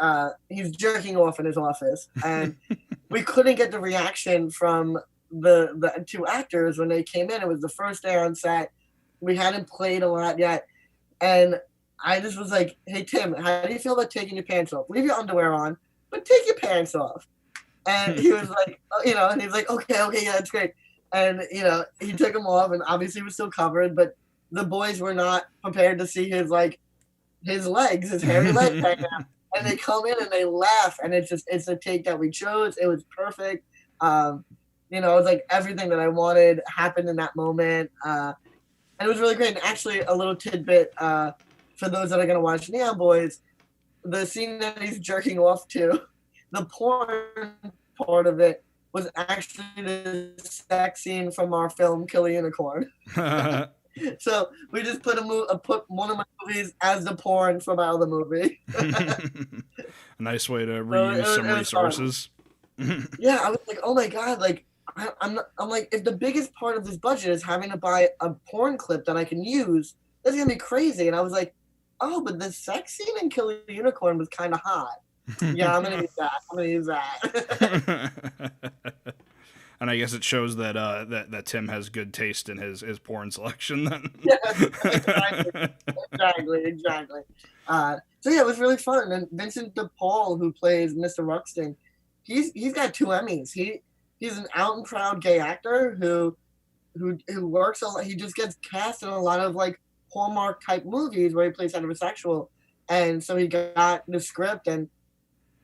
jerking off in his office, and we couldn't get the reaction from the two actors when they came in. It was the first day on set. We hadn't played a lot yet, and I just was like, "Hey Tim, how do you feel about taking your pants off? Leave your underwear on, but take your pants off." And he was like, and he was like, okay, yeah, that's great. And, he took them off, and obviously he was still covered, but the boys were not prepared to see his legs, his hairy legs right now. And they come in and they laugh, and it's the take that we chose. It was perfect. It was like everything that I wanted happened in that moment. And it was really great. And actually, a little tidbit for those that are going to watch Neon Boys, the scene that he's jerking off to, the porn part of it was actually the sex scene from our film Kill a Unicorn. So we just put one of my movies as the porn from our other movie. A nice way to reuse some resources. Yeah, I was like, oh my god, like I'm like, if the biggest part of this budget is having to buy a porn clip that I can use, that's gonna be crazy. And I was like, oh, but the sex scene in Kill a Unicorn was kind of hot. Yeah, I'm gonna use that. And I guess it shows that that Tim has good taste in his porn selection then. Yes, exactly. So yeah, it was really fun. And Vincent DePaul, who plays Mr. Ruxton, he's got 2 Emmys. He's an out and proud gay actor who works a lot. He just gets cast in a lot of like Hallmark type movies where he plays heterosexual. And so he got the script, and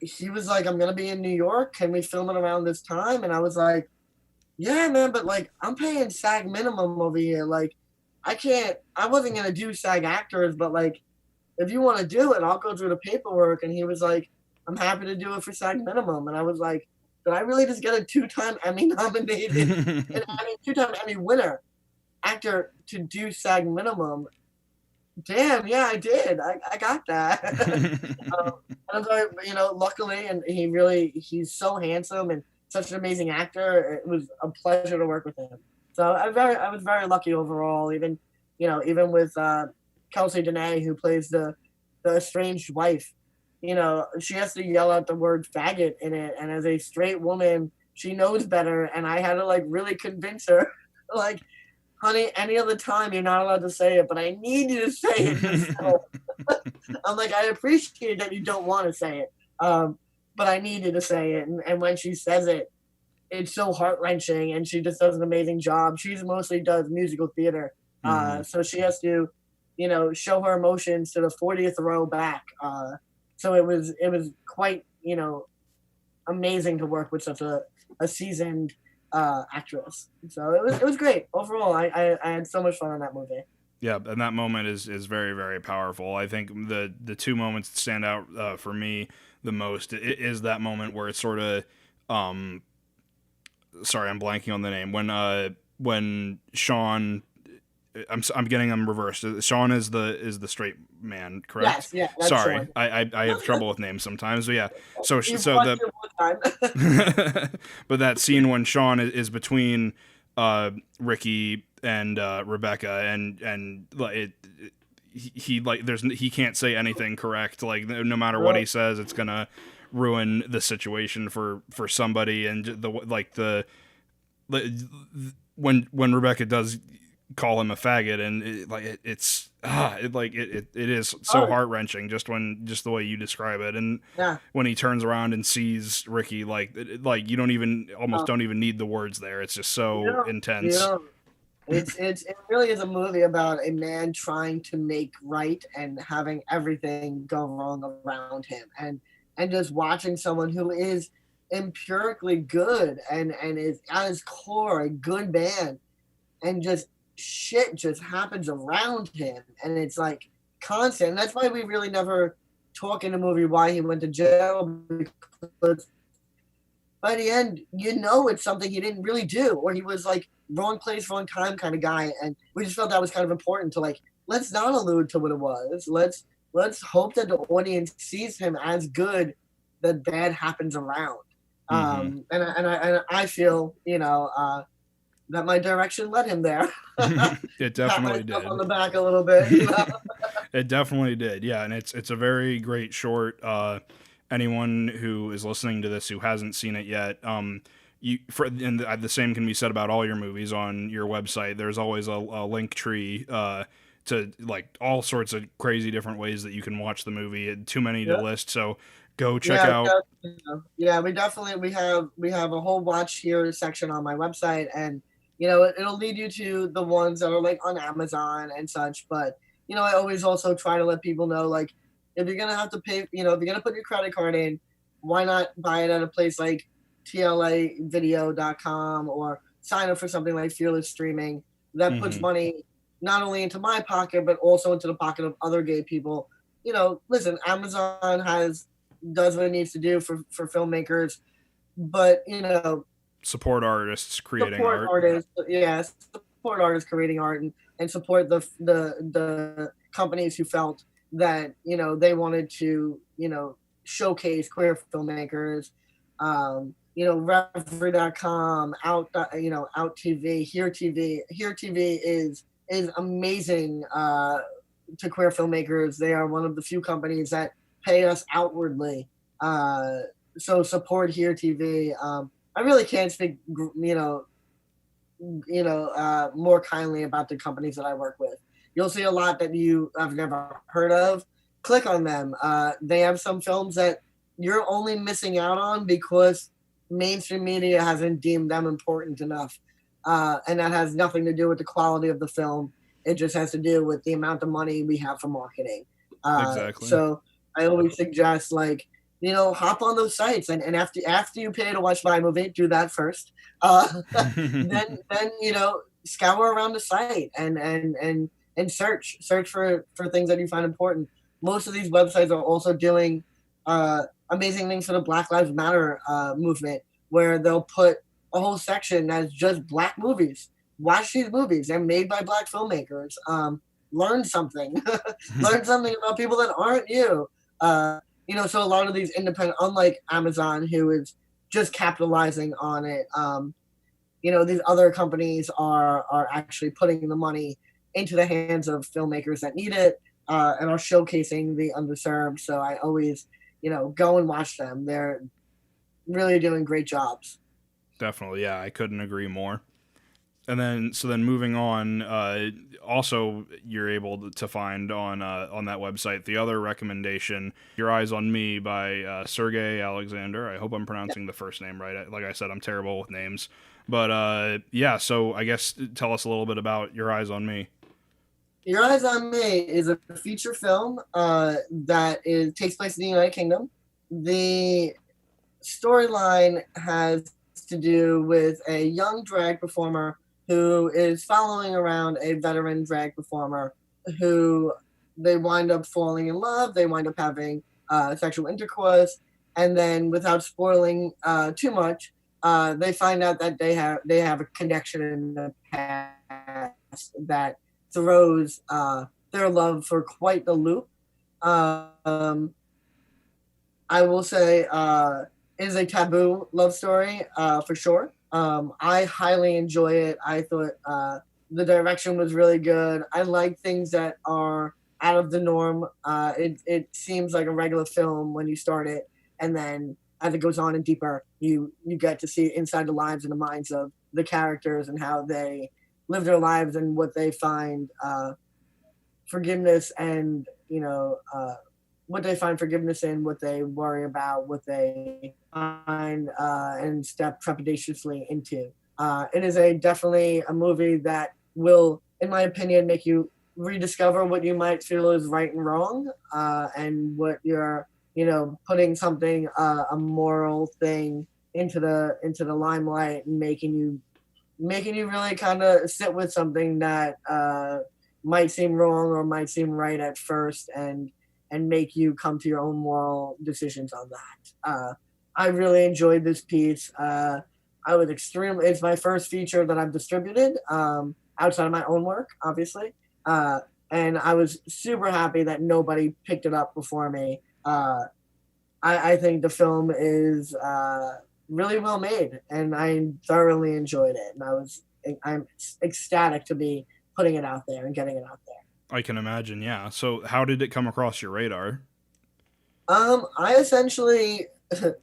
he was like, I'm going to be in New York. Can we film it around this time? And I was like, yeah, man, but like, I'm paying SAG minimum over here. Like, I wasn't going to do SAG actors, but like, if you want to do it, I'll go through the paperwork. And he was like, I'm happy to do it for SAG minimum. And I was like, did I really just get a 2-time Emmy nominated and 2-time Emmy winner actor to do SAG minimum? Damn, yeah, I did. I got that. And I'm very, luckily, and he's so handsome and such an amazing actor. It was a pleasure to work with him. So I was very lucky overall. Even with Kelsey Danae, who plays the estranged wife, she has to yell out the word faggot in it. And as a straight woman, she knows better. And I had to like really convince her, like, honey, any other time you're not allowed to say it, but I need you to say it. I'm like, I appreciate that you don't want to say it, but I need you to say it. And when she says it, it's so heart-wrenching, and she just does an amazing job. She mostly does musical theater, so she has to, show her emotions to the 40th row back. So it was quite, amazing to work with such a seasoned actress. So it was great overall. I had so much fun on that movie. Yeah, and that moment is very, very powerful. I think the 2 moments that stand out for me the most is that moment where it's sort of sorry, I'm blanking on the name, when Sean, I'm getting them reversed. Sean is the straight man, correct? Yes, yeah. Sorry, Sean. I have trouble with names sometimes. But yeah, so but that scene when Sean is between Ricky and Rebecca, and he can't say anything correct. Like no matter what he says, it's gonna ruin the situation for somebody. And when Rebecca does call him a faggot, and it is so heart-wrenching just the way you describe it. And when he turns around and sees Ricky, you don't even need the words there. It's just so intense. It really is a movie about a man trying to make right and having everything go wrong around him, and just watching someone who is empirically good and is at his core a good man, and just shit just happens around him, and it's like constant. And that's why we really never talk in the movie why he went to jail, because by the end, it's something he didn't really do, or he was like wrong place, wrong time kind of guy. And we just felt that was kind of important to, like, let's not allude to what it was. Let's let's hope that the audience sees him as good, that bad happens around. And I feel, that my direction led him there. It Pat definitely myself did. on the back a little bit, you know. It definitely did. Yeah, and it's a very great short. Anyone who is listening to this who hasn't seen it yet, the same can be said about all your movies on your website. There's always a link tree to like all sorts of crazy different ways that you can watch the movie. Too many to list, so go check out. Yeah, we definitely we have a whole watch here section on my website, and it'll lead you to the ones that are like on Amazon and such. But I always also try to let people know, like, if you're gonna have to pay, if you're gonna put your credit card in, why not buy it at a place like tlavideo.com or sign up for something like Fearless Streaming that puts money not only into my pocket but also into the pocket of other gay people. Listen, Amazon does what it needs to do for filmmakers, but support artists creating support art. Support artists creating art, and support the companies who felt that they wanted to showcase queer filmmakers. Reverie.com, Out TV, Here TV. Here TV is amazing to queer filmmakers. They are one of the few companies that pay us outwardly. So support Here TV. I really can't speak, more kindly about the companies that I work with. You'll see a lot that you have never heard of. Click on them. They have some films that you're only missing out on because mainstream media hasn't deemed them important enough. And that has nothing to do with the quality of the film. It just has to do with the amount of money we have for marketing. Exactly. So I always suggest, like, hop on those sites, and after you pay to watch my movie, do that first. Then scour around the site and search for things that you find important. Most of these websites are also doing amazing things for the Black Lives Matter movement, where they'll put a whole section that's just Black movies. Watch these movies; they're made by Black filmmakers. Learn something. Learn something about people that aren't you. So a lot of these independent, unlike Amazon, who is just capitalizing on it, these other companies are actually putting the money into the hands of filmmakers that need it, and are showcasing the underserved. So I always, go and watch them. They're really doing great jobs. Definitely, yeah, I couldn't agree more. And then moving on, also you're able to find on that website the other recommendation, Your Eyes on Me by Sergei Alexander. I hope I'm pronouncing the first name right. Like I said, I'm terrible with names. But so I guess tell us a little bit about Your Eyes on Me. Your Eyes on Me is a feature film that takes place in the United Kingdom. The storyline has to do with a young drag performer who is following around a veteran drag performer who they wind up falling in love. They wind up having sexual intercourse. And then, without spoiling too much, they find out that they have a connection in the past that throws their love for quite the loop. I will say it is a taboo love story for sure. I highly enjoy it. I thought the direction was really good. I like things that are out of the norm. It seems like a regular film when you start it, and then as it goes on and deeper, you get to see inside the lives and the minds of the characters and how they live their lives and what they find forgiveness and what they find forgiveness in, what they worry about, what they find and step trepidatiously into. It is definitely a movie that will, in my opinion, make you rediscover what you might feel is right and wrong, and what you're, putting something, a moral thing into the limelight, and making you really kind of sit with something that might seem wrong or might seem right at first, and make you come to your own moral decisions on that. I really enjoyed this piece. It's my first feature that I've distributed outside of my own work, obviously. and I was super happy that nobody picked it up before me. I think the film is really well made, and I thoroughly enjoyed it. And I'm ecstatic to be putting it out there and getting it out there. I can imagine, yeah. So how did it come across your radar? I essentially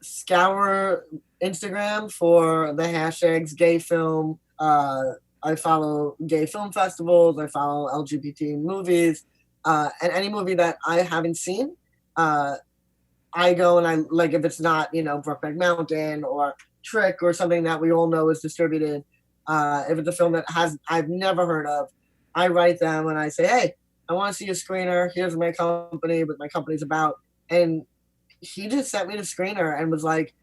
scour Instagram for the hashtags gay film. I follow gay film festivals. I follow LGBT movies, and any movie that I haven't seen, I go and I like if it's not Brokeback Mountain or Trick or something that we all know is distributed. If it's a film that I've never heard of, I write them and I say, hey, I want to see a screener. Here's my company, what my company's about. And he just sent me the screener and was like,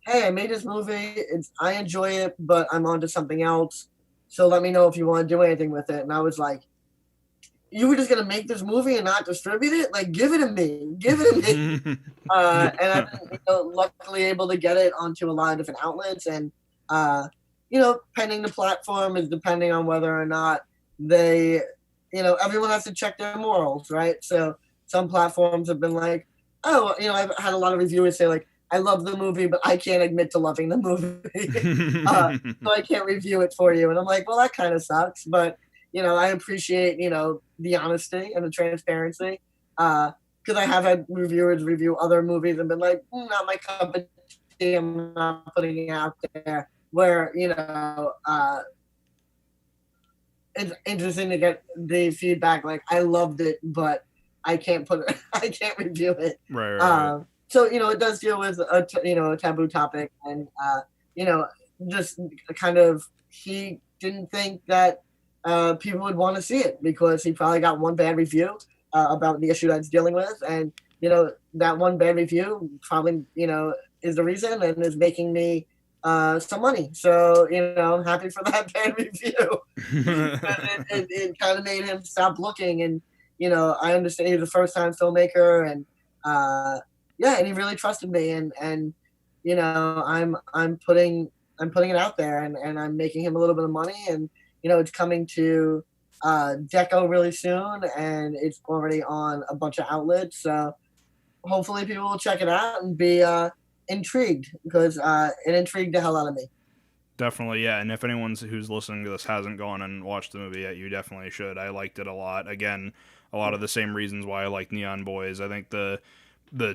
hey, I made this movie. I enjoy it, but I'm on to something else. So let me know if you want to do anything with it. And I was like, you were just going to make this movie and not distribute it? Like, give it to me. Give it to me. And I've been luckily able to get it onto a lot of different outlets. And, pending the platform is depending on whether or not they, everyone has to check their morals, right? So some platforms have been like, oh, I've had a lot of reviewers say, like, I love the movie, but I can't admit to loving the movie. So I can't review it for you. And I'm like, well, that kind of sucks. But, I appreciate, the honesty and the transparency. Because I have had reviewers review other movies and been like, not my cup of tea, I'm not putting it out there. Where, it's interesting to get the feedback, like, I loved it, but I can't I can't review it. Right. So, it does deal with a taboo topic, and, just kind of, he didn't think that people would want to see it because he probably got one bad review about the issue that's dealing with. And, that one bad review probably, is the reason and is making me some money. So, I'm happy for that bad review. it kind of made him stop looking. And, I understand he's a first-time filmmaker, and and he really trusted me. And I'm putting it out there, and I'm making him a little bit of money. And it's coming to Deco really soon, and it's already on a bunch of outlets. So hopefully people will check it out and be intrigued, because it intrigued the hell out of me. Definitely, yeah. And if anyone who's listening to this hasn't gone and watched the movie yet, you definitely should. I liked it a lot. Again, a lot of the same reasons why I like Neon Boys. I think the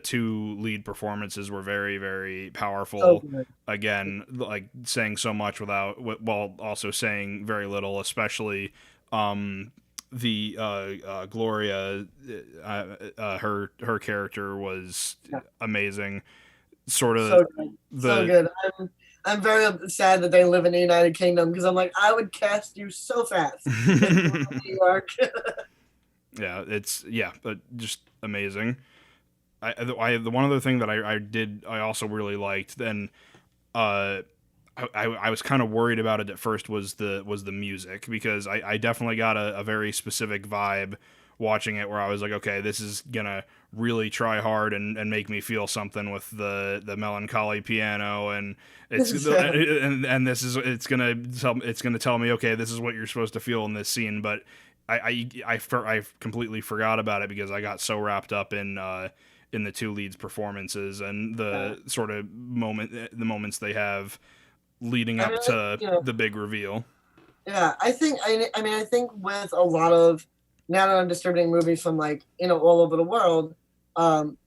two lead performances were very, very powerful. So Again, like saying so much while also saying very little, especially the Gloria, her character was amazing. Sort of so good. I'm very sad that they live in the United Kingdom, because I'm like, I would cast you so fast in New York. But just amazing. The one other thing that I also really liked, then I was kind of worried about it at first, was the music, because I definitely got a very specific vibe watching it, where I was like, okay, this is gonna really try hard and make me feel something with the melancholy piano, and it's gonna tell me, okay, this is what you're supposed to feel in this scene. But I completely forgot about it, because I got so wrapped up in the two leads' performances and the sort of the moments they have leading up to the big reveal. Yeah, I think with a lot of now that I'm distributing movies from all over the world,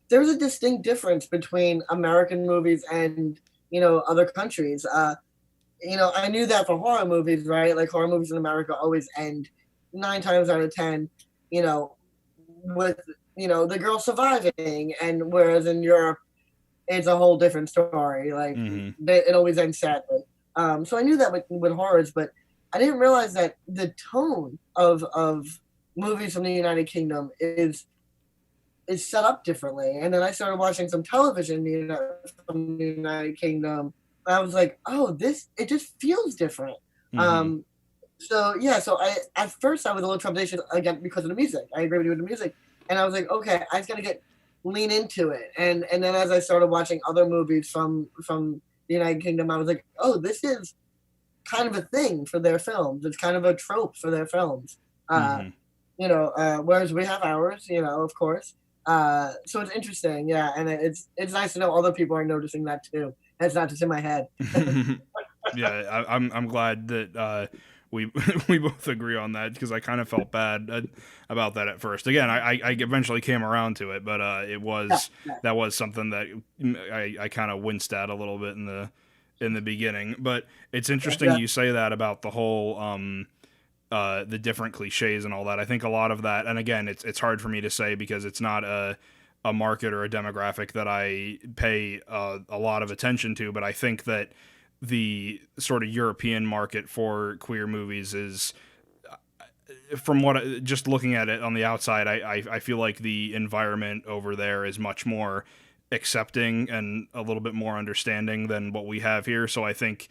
there's a distinct difference between American movies and other countries. I knew that for horror movies, right? Like, horror movies in America always end 9 times out of 10, with the girl surviving, and whereas in Europe it's a whole different story. Like, it always ends sadly. So I knew that with horrors, but I didn't realize that the tone of movies from the United Kingdom is set up differently. And then I started watching some television from the United Kingdom, and I was like, oh, it just feels different. So I at first I was a little trepidatious, again, because of the music. I agree with you with the music, and I was like, okay, I just gotta lean into it. And then as I started watching other movies from the United Kingdom, I was like, oh, this is kind of a thing for their films. It's kind of a trope for their films. whereas we have ours, of course. So it's interesting, yeah, and it's nice to know other people are noticing that too. That's not just in my head. Yeah, I'm glad that we we both agree on that, because I kind of felt bad about that at first. Again, I eventually came around to it, but it was Yeah, that was something that I kind of winced at a little bit in the beginning. But it's interesting yeah, you say that about the whole the different cliches and all that. I think a lot of that, and again, it's hard for me to say because it's not a market or a demographic that I pay a lot of attention to, but I think that the sort of European market for queer movies is, from what just looking at it on the outside, I feel like the environment over there is much more accepting and a little bit more understanding than what we have here. So I think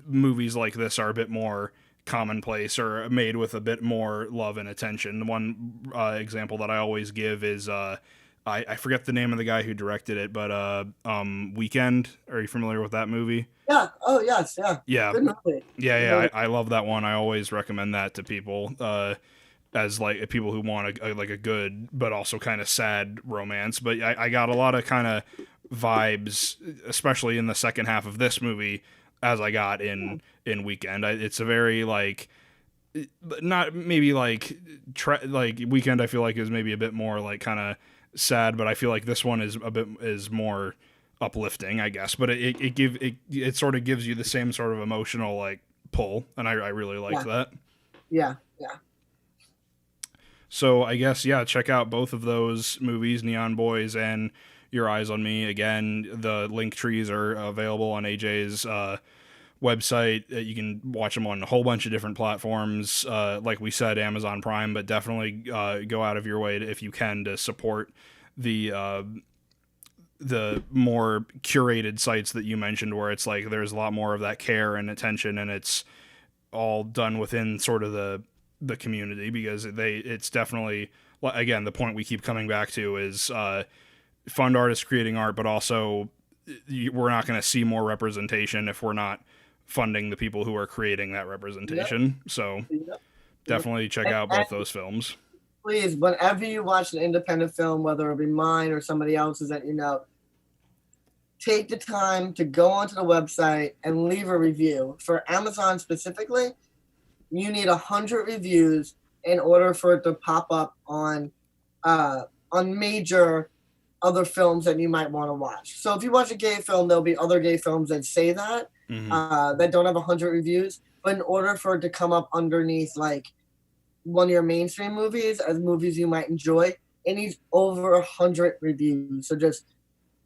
movies like this are a bit more commonplace or made with a bit more love and attention. One example that I always give is I forget the name of the guy who directed it, but Weekend. Are you familiar with that movie? yeah. Oh yes, yeah. Yeah, Good movie. Good yeah. movie. I love that one. I always recommend that to people. As like people who want like a good but also kind of sad romance. But I got a lot of kind of vibes, especially in the second half of this movie, as I got in Weekend. It's a very like, not maybe like like Weekend. I feel like is maybe a bit more like kind of sad, but I feel like this one is more uplifting, I guess. But it sort of gives you the same sort of emotional like pull, and I really liked that. Yeah, yeah. So I guess, yeah, check out both of those movies, Neon Boys and Your Eyes on Me. Again, the link trees are available on AJ's website. You can watch them on a whole bunch of different platforms. Like we said, Amazon Prime, but definitely go out of your way if you can to support the more curated sites that you mentioned, where it's like there's a lot more of that care and attention, and it's all done within sort of the community, because it's definitely, again, the point we keep coming back to is fund artists creating art, but also we're not going to see more representation if we're not funding the people who are creating that representation. Yep. So definitely check out both those films. Please, whenever you watch an independent film, whether it be mine or somebody else's that take the time to go onto the website and leave a review. For Amazon specifically, you need 100 reviews in order for it to pop up on major other films that you might want to watch. So if you watch a gay film, there'll be other gay films that say that, that don't have 100 reviews. But in order for it to come up underneath like one of your mainstream movies as movies you might enjoy, it needs over 100 reviews. So just,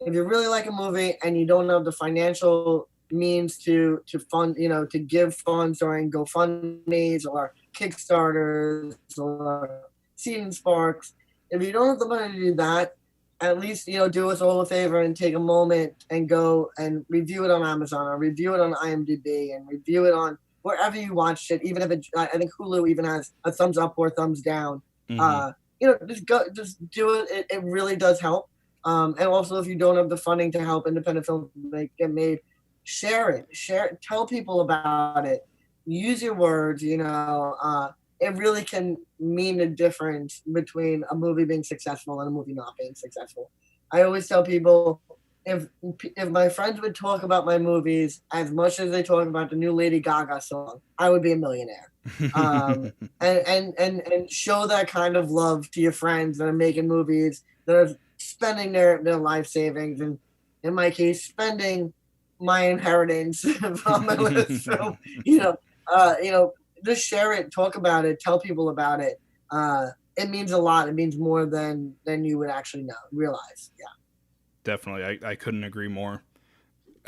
if you really like a movie and you don't have the financial means to fund, to give funds during GoFundMes or Kickstarters or Seed and Sparks, if you don't have the money to do that, at least, do us all a favor and take a moment and go and review it on Amazon or review it on IMDb and review it on wherever you watched it. Even if I think Hulu even has a thumbs up or a thumbs down. Just do it. It really does help. And also, if you don't have the funding to help independent films get made, share it. Tell people about it. Use your words. It really can mean a difference between a movie being successful and a movie not being successful. I always tell people, if my friends would talk about my movies as much as they talk about the new Lady Gaga song, I would be a millionaire. And show that kind of love to your friends that are making movies, that are spending their life savings, and in my case, spending my inheritance from my list. So, just share it, talk about it, tell people about it. It means a lot. It means more than you would actually realize. Yeah. Definitely. I couldn't agree more.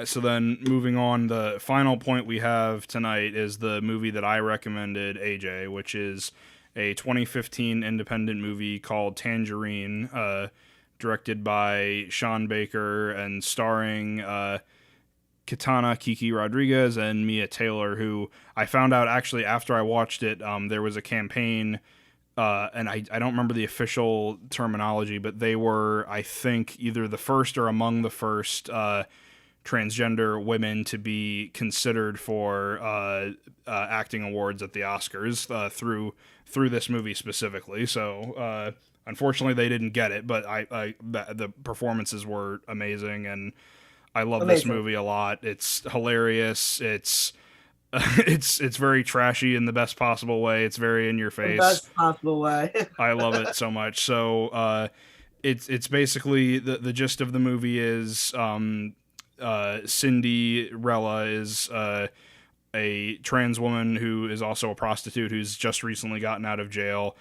So then moving on, the final point we have tonight is the movie that I recommended, AJ, which is a 2015 independent movie called Tangerine, directed by Sean Baker and starring Katana Kiki Rodriguez and Mia Taylor, who I found out actually after I watched it, there was a campaign, and I don't remember the official terminology, but they were, I think, either the first or among the first transgender women to be considered for acting awards at the Oscars through this movie specifically. So unfortunately, they didn't get it, but the performances were amazing, and I love this movie a lot. It's hilarious. It's it's very trashy in the best possible way. It's very in your face. The best possible way. I love it so much. So it's basically the gist of the movie is Cinderella is a trans woman who is also a prostitute who's just recently gotten out of jail,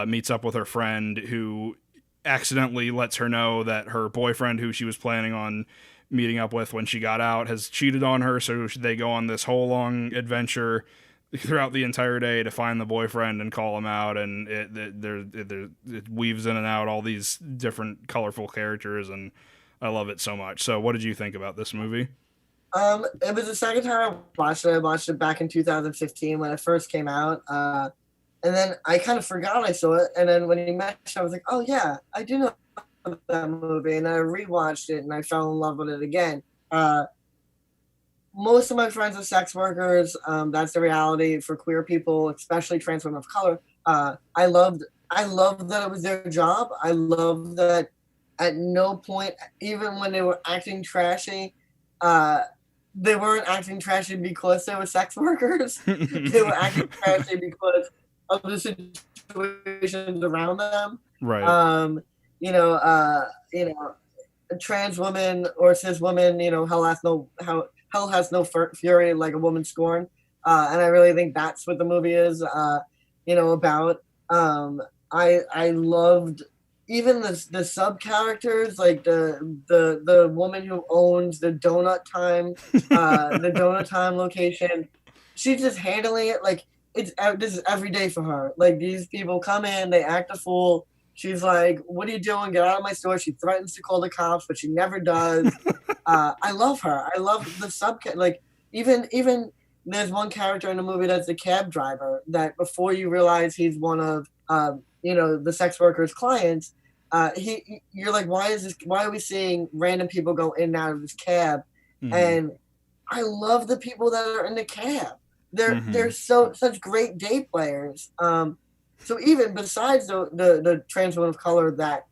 meets up with her friend who accidentally lets her know that her boyfriend, who she was planning on meeting up with when she got out, has cheated on her. So they go on this whole long adventure throughout the entire day to find the boyfriend and call him out, and it weaves in and out all these different colorful characters, and I love it so much. So what did you think about this movie? It was the second time I watched it. I watched it back in 2015 when it first came out, and then I kind of forgot I saw it, and then when you mentioned, I was like, oh yeah, I do know that movie, and I rewatched it and I fell in love with it again. Most of my friends are sex workers. That's the reality for queer people, especially trans women of color. I loved that it was their job. I love that at no point, even when they were acting trashy, they weren't acting trashy because they were sex workers. They were acting trashy because of the situations around them. Right. A trans woman or cis woman, hell has no fury like a woman scorned. And I really think that's what the movie is, about. I loved even the sub characters, like the woman who owns the donut time location. She's just handling it like this is every day for her. Like, these people come in, they act a fool. She's like, what are you doing? Get out of my store. She threatens to call the cops, but she never does. I love her. I love the like, even there's one character in the movie that's the cab driver that before you realize he's one of the sex worker's clients, you're like, why are we seeing random people go in and out of this cab? Mm-hmm. And I love the people that are in the cab. They're such great day players. So even besides the trans women of color that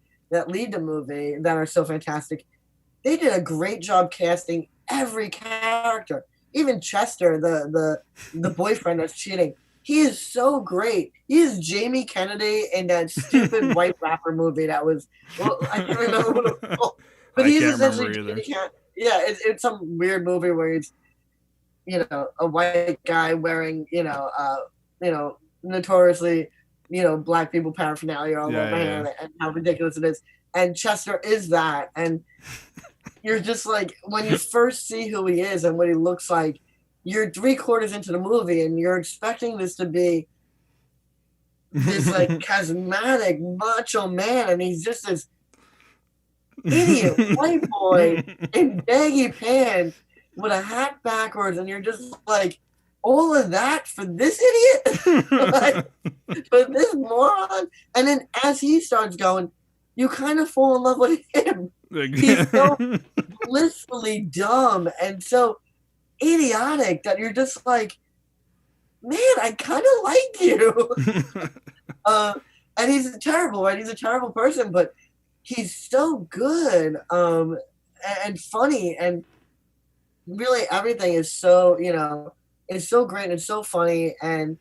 lead the movie that are so fantastic, they did a great job casting every character. Even Chester, the boyfriend that's cheating, he is so great. He is Jamie Kennedy in that stupid white rapper movie that was, I can't remember what it was called. But he's essentially, it's some weird movie where he's, a white guy wearing, notoriously, black people paraphernalia all over him, and how ridiculous it is. And Chester is that. And you're just like, when you first see who he is and what he looks like, you're 3/4 into the movie and you're expecting this to be this like charismatic macho man, and he's just this idiot white boy in baggy pants with a hat backwards, and you're just like, all of that for this idiot? Like, for this moron? And then as he starts going, you kind of fall in love with him. He's so blissfully dumb and so idiotic that you're just like, man, I kind of like you. And he's terrible, right? He's a terrible person, but he's so good and funny, and really everything is so, it's so great and it's so funny, and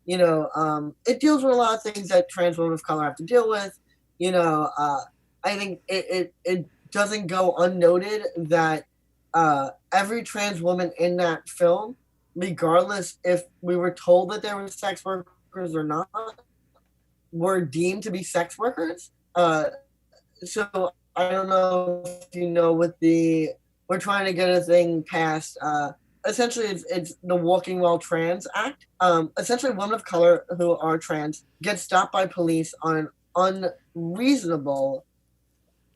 it deals with a lot of things that trans women of color have to deal with. I think it doesn't go unnoted that every trans woman in that film, regardless if we were told that they were sex workers or not, were deemed to be sex workers. So I don't know if you know, we're trying to get a thing passed. Essentially, it's the Walking While Trans Act. Essentially, women of color who are trans get stopped by police on an unreasonable,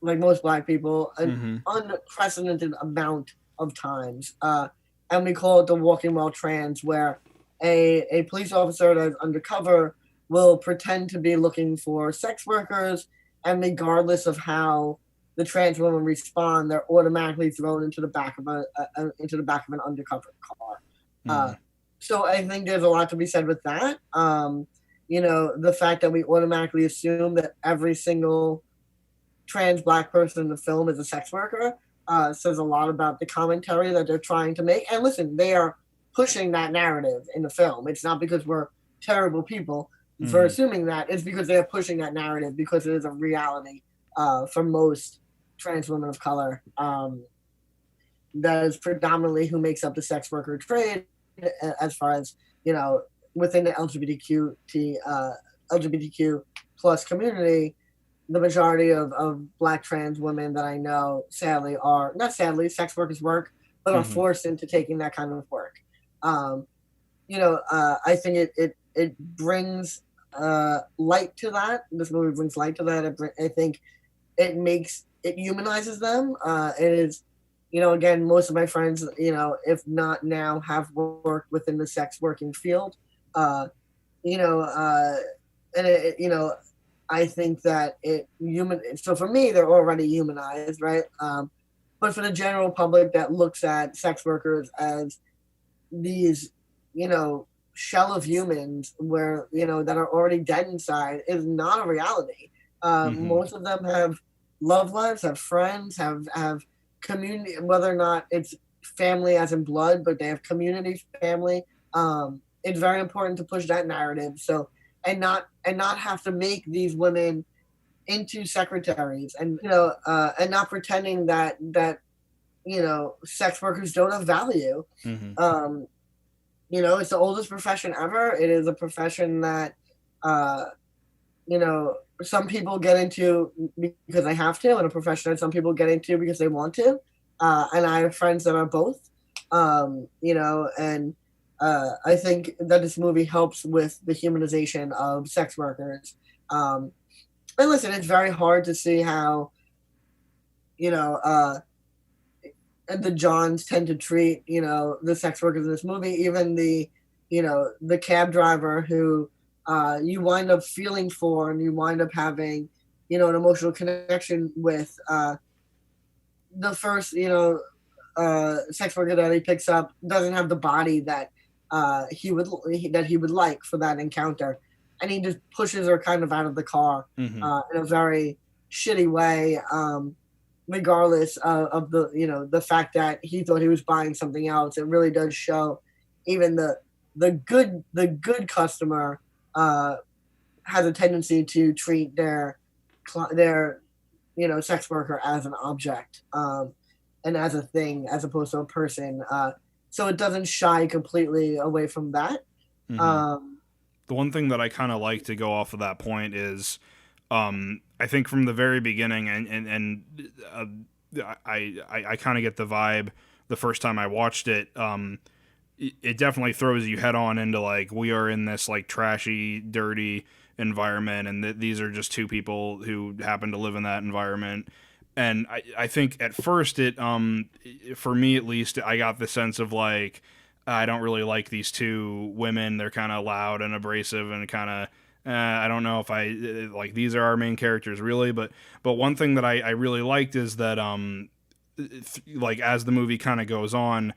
like most black people, an unprecedented amount of times. And we call it the Walking While Trans, where a police officer that's undercover will pretend to be looking for sex workers, and regardless of how the trans women respond, they're automatically thrown into the back of an undercover car. So I think there's a lot to be said with that. The fact that we automatically assume that every single trans Black person in the film is a sex worker says a lot about the commentary that they're trying to make. And listen, they are pushing that narrative in the film. It's not because we're terrible people for assuming that. It's because they are pushing that narrative because it is a reality for most trans women of color. That is predominantly who makes up the sex worker trade, as far as within the LGBTQ plus community. The majority of Black trans women that I know, sadly, are not sadly, sex workers work, but are forced into taking that kind of work. I think it brings light to that. This movie brings light to that. I think it humanizes them. It is, again, most of my friends, if not now, have worked within the sex working field. I think that so for me, they're already humanized, right? But for the general public that looks at sex workers as these, shell of humans that are already dead inside is not a reality. Most of them have love lives, have friends, have community, whether or not it's family as in blood, but they have community, family. It's very important to push that narrative. So, and not have to make these women into secretaries, and and not pretending that sex workers don't have value. It's the oldest profession ever. It is a profession that some people get into because they have to, and a profession that some people get into because they want to. And I have friends that are both. I think that this movie helps with the humanization of sex workers. And listen, it's very hard to see how, the Johns tend to treat, the sex workers in this movie. Even the cab driver who you wind up feeling for, and you wind up having, an emotional connection with. The first, sex worker that he picks up doesn't have the body that he would like for that encounter, and he just pushes her kind of out of the car in a very shitty way, regardless of the fact that he thought he was buying something else. It really does show even the good customer has a tendency to treat their sex worker as an object and as a thing, as opposed to a person. So it doesn't shy completely away from that. The one thing that I kind of like to go off of that point is, I think from the very beginning, and I kind of get the vibe the first time I watched it. It definitely throws you head on into like, we are in this like trashy, dirty environment, and these are just two people who happen to live in that environment. And I think at first it, for me at least, I got the sense of like, I don't really like these two women. They're kind of loud and abrasive and kind of, I don't know if I like, these are our main characters really. But one thing that I really liked is that, like as the movie kind of goes on,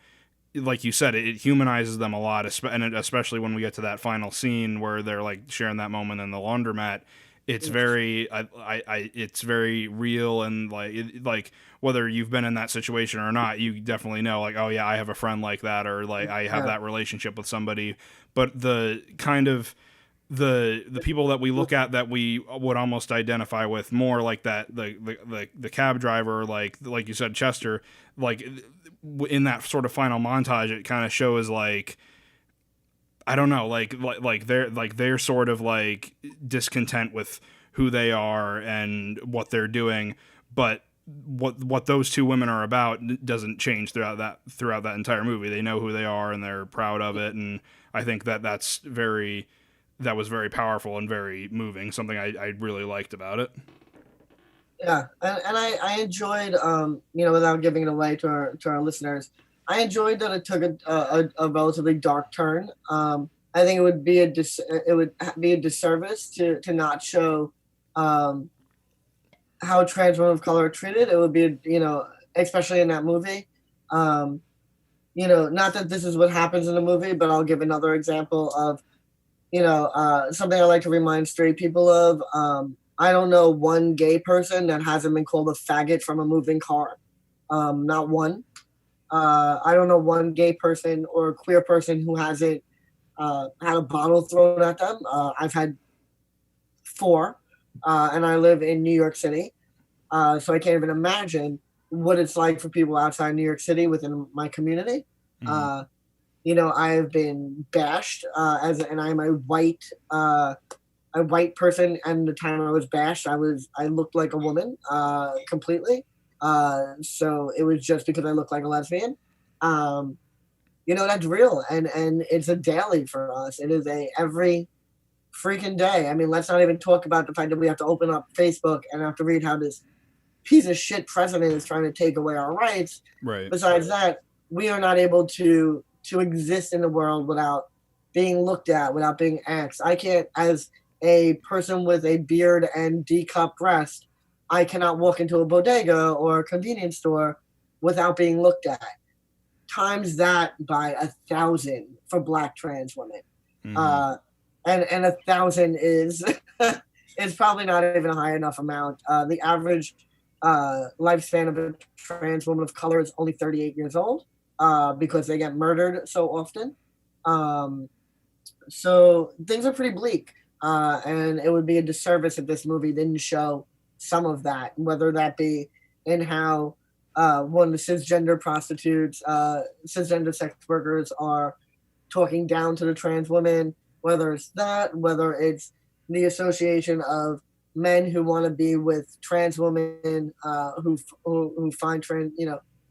like you said, it humanizes them a lot, and especially when we get to that final scene where they're like sharing that moment in the laundromat. It's very, it's very real, and like whether you've been in that situation or not, you definitely know like, oh yeah, I have a friend like that, or like I have that relationship with somebody. But the kind of the people that we look at that we would almost identify with more, like that the cab driver, like you said, Chester, like in that sort of final montage, it kind of shows like, I don't know, like they're sort of like discontent with who they are and what they're doing, but what those two women are about doesn't change throughout that entire movie. They know who they are and they're proud of it, and I think that was very powerful and very moving. Something I really liked about it. Yeah, and I enjoyed, without giving it away to our listeners, I enjoyed that it took a relatively dark turn. I think it would be a disservice to not show, how trans women of color are treated, it would be, especially in that movie. Not that this is what happens in the movie, but I'll give another example of, something I like to remind straight people of. I don't know one gay person that hasn't been called a faggot from a moving car. Not one. I don't know one gay person or queer person who hasn't had a bottle thrown at them. I've had 4, and I live in New York City. So I can't even imagine what it's like for people outside New York City within my community. I've been bashed and I'm a white person, and the time I was bashed, I looked like a woman completely. So it was just because I looked like a lesbian. That's real, and it's a daily for us. It is a every freaking day. I mean, let's not even talk about the fact that we have to open up Facebook and have to read how this piece of shit president is trying to take away our rights. Right. Besides that, we are not able to exist in the world without being looked at, without being asked. I can't, as a person with a beard and D-cup breast, I cannot walk into a bodega or a convenience store without being looked at. Times that by 1,000 for Black trans women. And 1,000 is is probably not even a high enough amount. The average lifespan of a trans woman of color is only 38 years old because they get murdered so often. So things are pretty bleak, and it would be a disservice if this movie didn't show some of that, whether that be in how one of the cisgender prostitutes, cisgender sex workers are talking down to the trans women, whether it's that, whether it's the association of men who want to be with trans women who find trans,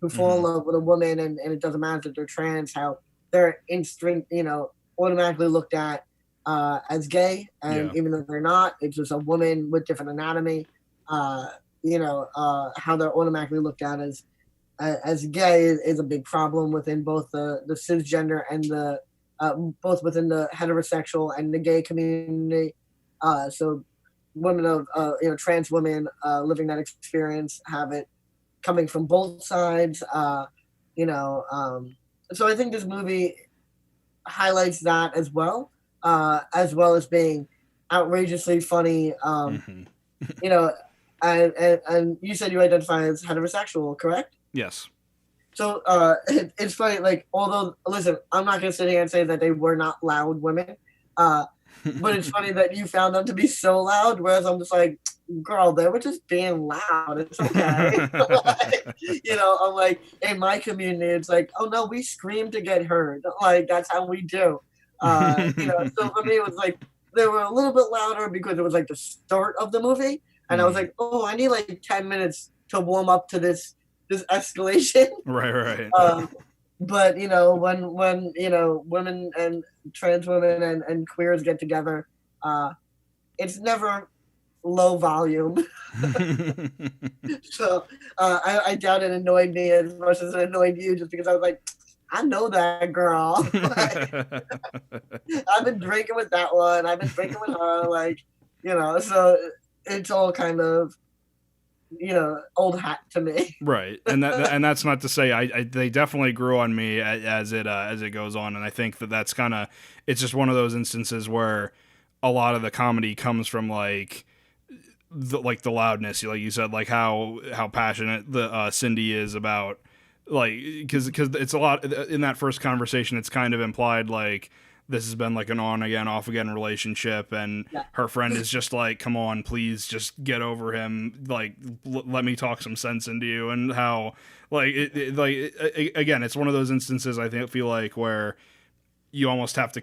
who fall in love with a woman, and it doesn't matter that they're trans, how they're automatically looked at as gay, and even though they're not, it's just a woman with different anatomy. How they're automatically looked at as gay is a big problem within both the cisgender and the both within the heterosexual and the gay community. So women of trans women living that experience have it coming from both sides. So I think this movie highlights that as well as being outrageously funny. And you said you identify as heterosexual, correct? Yes. So it's funny, like, although, listen, I'm not going to sit here and say that they were not loud women, but it's funny that you found them to be so loud, whereas I'm just like, girl, they were just being loud. It's okay. I'm like, in my community, it's like, oh no, we scream to get heard. Like, that's how we do. So for me, it was like, they were a little bit louder because it was like the start of the movie. And I was like, oh, I need like 10 minutes to warm up to this escalation. Right. But when women and trans women and queers get together, it's never low volume. So I doubt it annoyed me as much as it annoyed you, just because I was like, I know that girl. I've been drinking with that one. I've been drinking with her. So it's all kind of old hat to me. Right. And that's not to say they definitely grew on me as it goes on, and I think that's kind of, it's just one of those instances where a lot of the comedy comes from like the loudness, like you said, like how passionate the Cindy is about, like, because it's a lot in that first conversation. It's kind of implied like this has been like an on again, off again relationship, and her friend is just like, come on, please just get over him, like let me talk some sense into you. And how again, it's one of those instances I feel like where you almost have to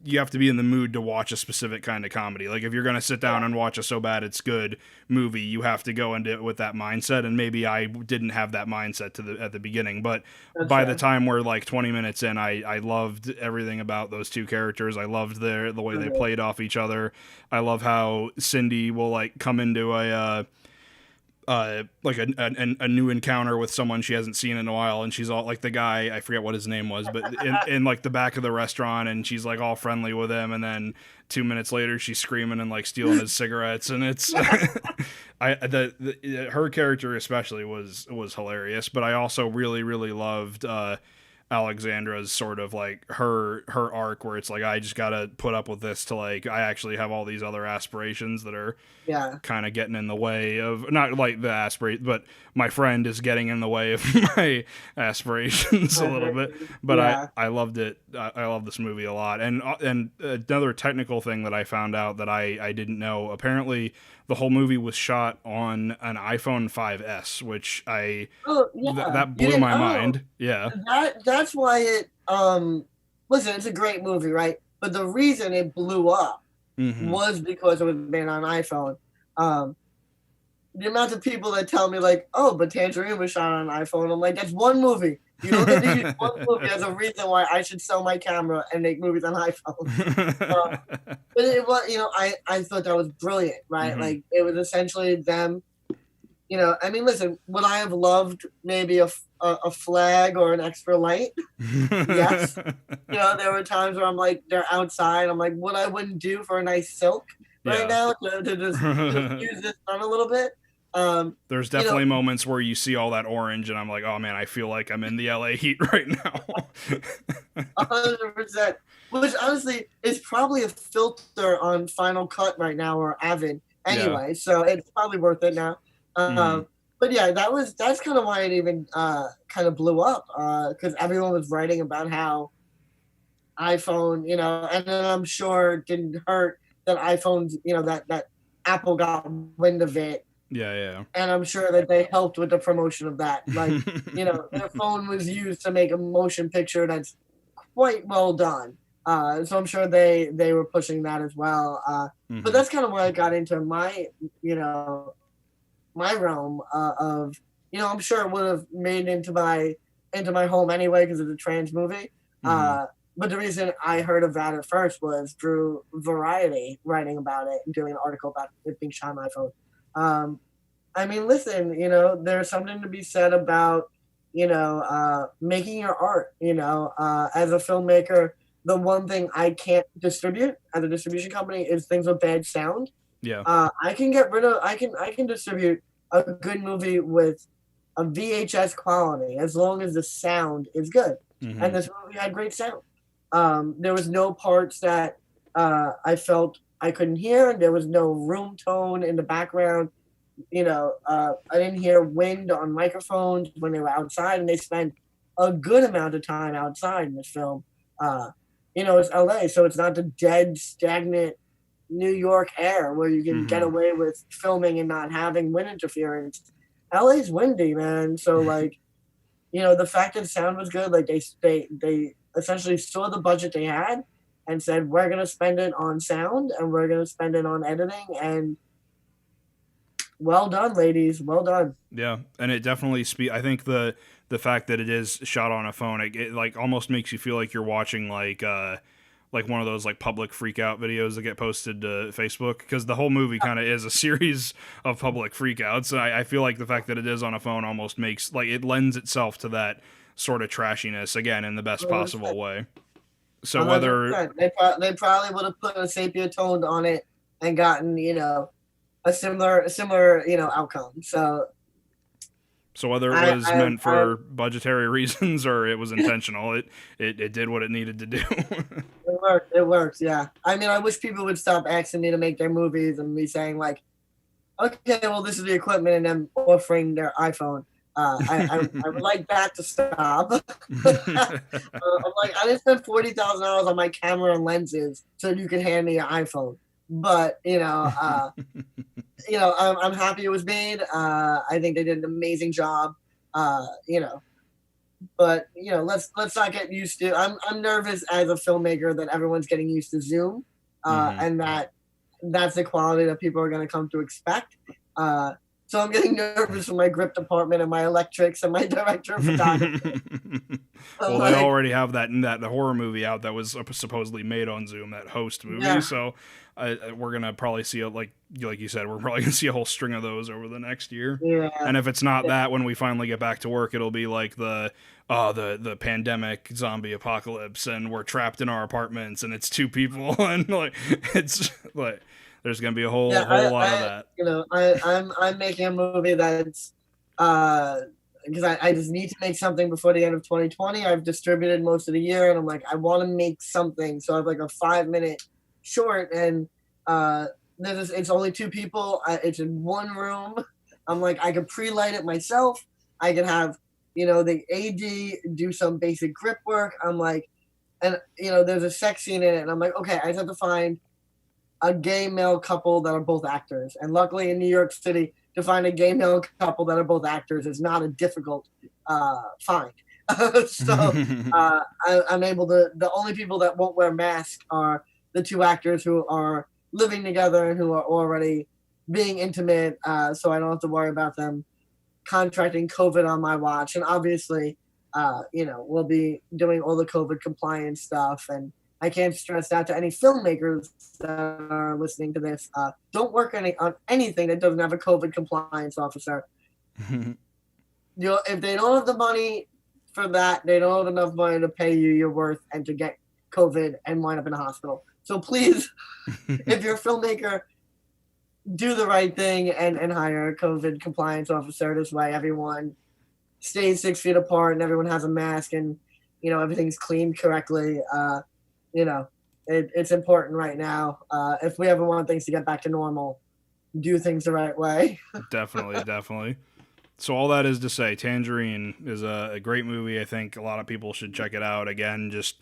you have to be in the mood to watch a specific kind of comedy. Like if you're going to sit down and watch a So Bad It's Good movie, you have to go into it with that mindset. And maybe I didn't have that mindset at the beginning, but by the time we're like 20 minutes in, I loved everything about those two characters. I loved the way they played off each other. I love how Cindy will like come into like a new encounter with someone she hasn't seen in a while, and she's all like the guy, I forget what his name was, but in like the back of the restaurant, and she's like all friendly with him, and then 2 minutes later she's screaming and like stealing his cigarettes, and it's her character especially was hilarious, but I also really loved Alexandra's sort of like her arc, where it's like, I just gotta put up with this to like, I actually have all these other aspirations that are kind of getting in the way of, not like the aspirate, but my friend is getting in the way of my aspirations a little bit. But I loved it. I love this movie a lot. And another technical thing that I found out that I didn't know, apparently the whole movie was shot on an iPhone 5S, which that blew my mind. Yeah. That's why it listen, it's a great movie, right? But the reason it blew up was because it was made on iPhone. The amount of people that tell me like, oh, but Tangerine was shot on an iPhone, I'm like, that's one movie. You don't get to use one movie as a reason why I should sell my camera and make movies on iPhone. But it was, I thought that was brilliant, right? Like, it was essentially them, I mean, listen, would I have loved maybe a flag or an extra light? Yes. There were times where I'm like, they're outside. I'm like, what I wouldn't do for a nice silk right now to just use this sun a little bit. There's definitely moments where you see all that orange and I'm like, oh man, I feel like I'm in the LA heat right now. 100%. Which honestly is probably a filter on Final Cut right now, or Avid anyway. So it's probably worth it now. But yeah, that's kind of why it even kind of blew up, because everyone was writing about how iPhone, and then I'm sure it didn't hurt that iPhones, that Apple got wind of it. Yeah. And I'm sure that they helped with the promotion of that. Like, their phone was used to make a motion picture that's quite well done. So I'm sure they were pushing that as well. But that's kind of where I got into my, my realm of, I'm sure it would have made into my home anyway because it's a trans movie. But the reason I heard of that at first was through Variety writing about it and doing an article about it being shot on iPhone. I mean, listen, there's something to be said about, making your art, as a filmmaker. The one thing I can't distribute as a distribution company is things with bad sound. Yeah. I can distribute a good movie with a VHS quality as long as the sound is good. And this movie had great sound. There was no parts that I felt I couldn't hear. There was no room tone in the background. I didn't hear wind on microphones when they were outside, and they spent a good amount of time outside in this film. It's LA, so it's not the dead, stagnant New York air where you can get away with filming and not having wind interference. LA's windy, man. So like, the fact that the sound was good, like they essentially saw the budget they had and said, we're gonna spend it on sound and we're gonna spend it on editing, and well done, ladies. Well done. Yeah, and it definitely I think the fact that it is shot on a phone, it like almost makes you feel like you're watching like one of those like public freak out videos that get posted to Facebook, because the whole movie kind of is a series of public freakouts. And I feel like the fact that it is on a phone almost makes like it lends itself to that sort of trashiness again in the best possible way. So whether they probably would have put a sepia tone on it and gotten a similar outcome. So whether it was meant for budgetary reasons or it was intentional, it did what it needed to do. It works, yeah. I mean, I wish people would stop asking me to make their movies and me saying like, okay, well, this is the equipment, and then offering their iPhone. I would like that to stop. I'm like, I didn't spend $40,000 on my camera and lenses so you can hand me an iPhone. But I'm happy it was made. I think they did an amazing job. But let's not get used to. I'm nervous as a filmmaker that everyone's getting used to Zoom, and that's the quality that people are going to come to expect. So I'm getting nervous for my grip department and my electrics and my director of photography. Well, they already have that the horror movie out that was supposedly made on Zoom, that Host movie. Yeah. So we're gonna probably see like you said, we're probably gonna see a whole string of those over the next year. Yeah. And if it's not that, when we finally get back to work, it'll be like the pandemic zombie apocalypse, and we're trapped in our apartments, and it's 2 people, and like it's like. There's gonna be a whole lot of that. You know, I'm making a movie that's because I just need to make something before the end of 2020. I've distributed most of the year, and I'm like, I want to make something. So I have like a 5-minute short, and it's only 2 people. It's in one room. I'm like, I could pre-light it myself. I could have, you know, the AD do some basic grip work. I'm like, and you know, there's a sex scene in it, and I'm like, okay, I just have to find a gay male couple that are both actors. And luckily in New York City, to find a gay male couple that are both actors is not a difficult find. So I'm able to, the only people that won't wear masks are the 2 actors who are living together and who are already being intimate. So I don't have to worry about them contracting COVID on my watch. And obviously, you know, we'll be doing all the COVID compliance stuff. And I can't stress that to any filmmakers that are listening to this. Don't work on anything that doesn't have a COVID compliance officer. You know, if they don't have the money for that, they don't have enough money to pay you your worth and to get COVID and wind up in a hospital. So please, if you're a filmmaker, do the right thing and hire a COVID compliance officer. This way everyone stays 6 feet apart and everyone has a mask and, you know, everything's cleaned correctly. You know, it's important right now. If we ever want things to get back to normal, do things the right way. Definitely. So all that is to say, Tangerine is a great movie. I think a lot of people should check it out. Again, just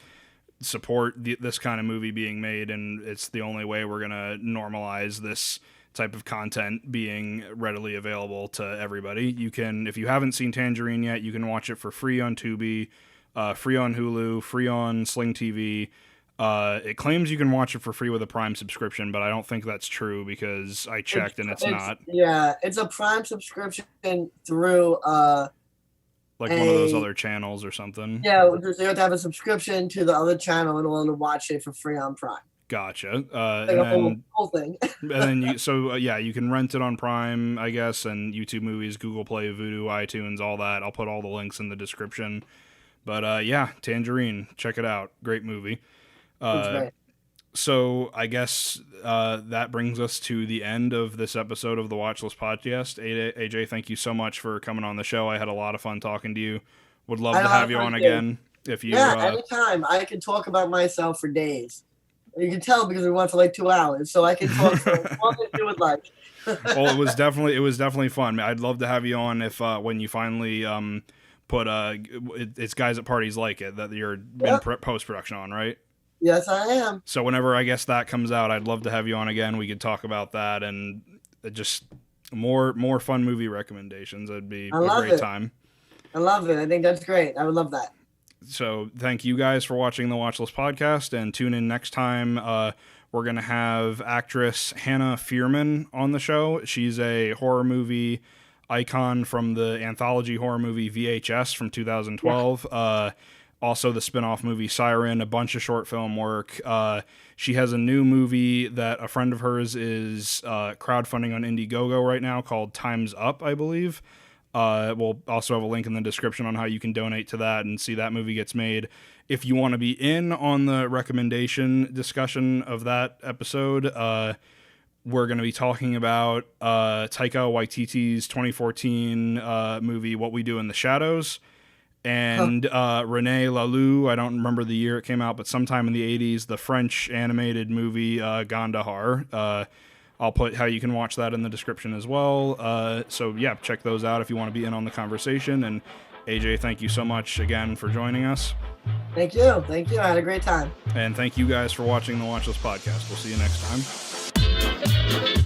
support this kind of movie being made, and it's the only way we're going to normalize this type of content being readily available to everybody. You can, if you haven't seen Tangerine yet, you can watch it for free on Tubi, free on Hulu, free on Sling TV. It claims you can watch it for free with a Prime subscription, but I don't think that's true because I checked and it's not. Yeah, it's a Prime subscription through like one of those other channels or something. Yeah, you have to have a subscription to the other channel in order to watch it for free on Prime. Gotcha. Like and then, whole thing. And then you can rent it on Prime, I guess, and YouTube Movies, Google Play, Vudu, iTunes, all that. I'll put all the links in the description. But yeah, Tangerine, check it out. Great movie. So I guess that brings us to the end of this episode of the Watchlist Podcast. AJ, thank you so much for coming on the show. I had a lot of fun talking to you. Would love to have you on again. If you anytime. I can talk about myself for days. You can tell because we went for like 2 hours, so I can talk for as long as you would like. Well, it was definitely fun. I'd love to have you on if when you finally put it's Guys at Parties Like It that you're in post-production on, right? Yes, I am. So whenever I guess that comes out, I'd love to have you on again. We could talk about that and just more fun movie recommendations. It'd be a great time. I love it. I think that's great. I would love that. So thank you guys for watching the Watchlist Podcast, and tune in next time. We're going to have actress Hannah Fierman on the show. She's a horror movie icon from the anthology horror movie VHS from 2012. Yeah. Also the spin-off movie Siren, a bunch of short film work. She has a new movie that a friend of hers is crowdfunding on Indiegogo right now called Time's Up, I believe. We'll also have a link in the description on how you can donate to that and see that movie gets made. If you want to be in on the recommendation discussion of that episode, we're going to be talking about Taika Waititi's 2014 movie What We Do in the Shadows, and René Laloux, I don't remember the year it came out, but sometime in the 80s, the French animated movie Gandahar. I'll put how you can watch that in the description as well. So yeah, check those out if you want to be in on the conversation. And AJ, thank you so much again for joining us. Thank you. I had a great time. And thank you guys for watching the Watchlist Podcast. We'll see you next time.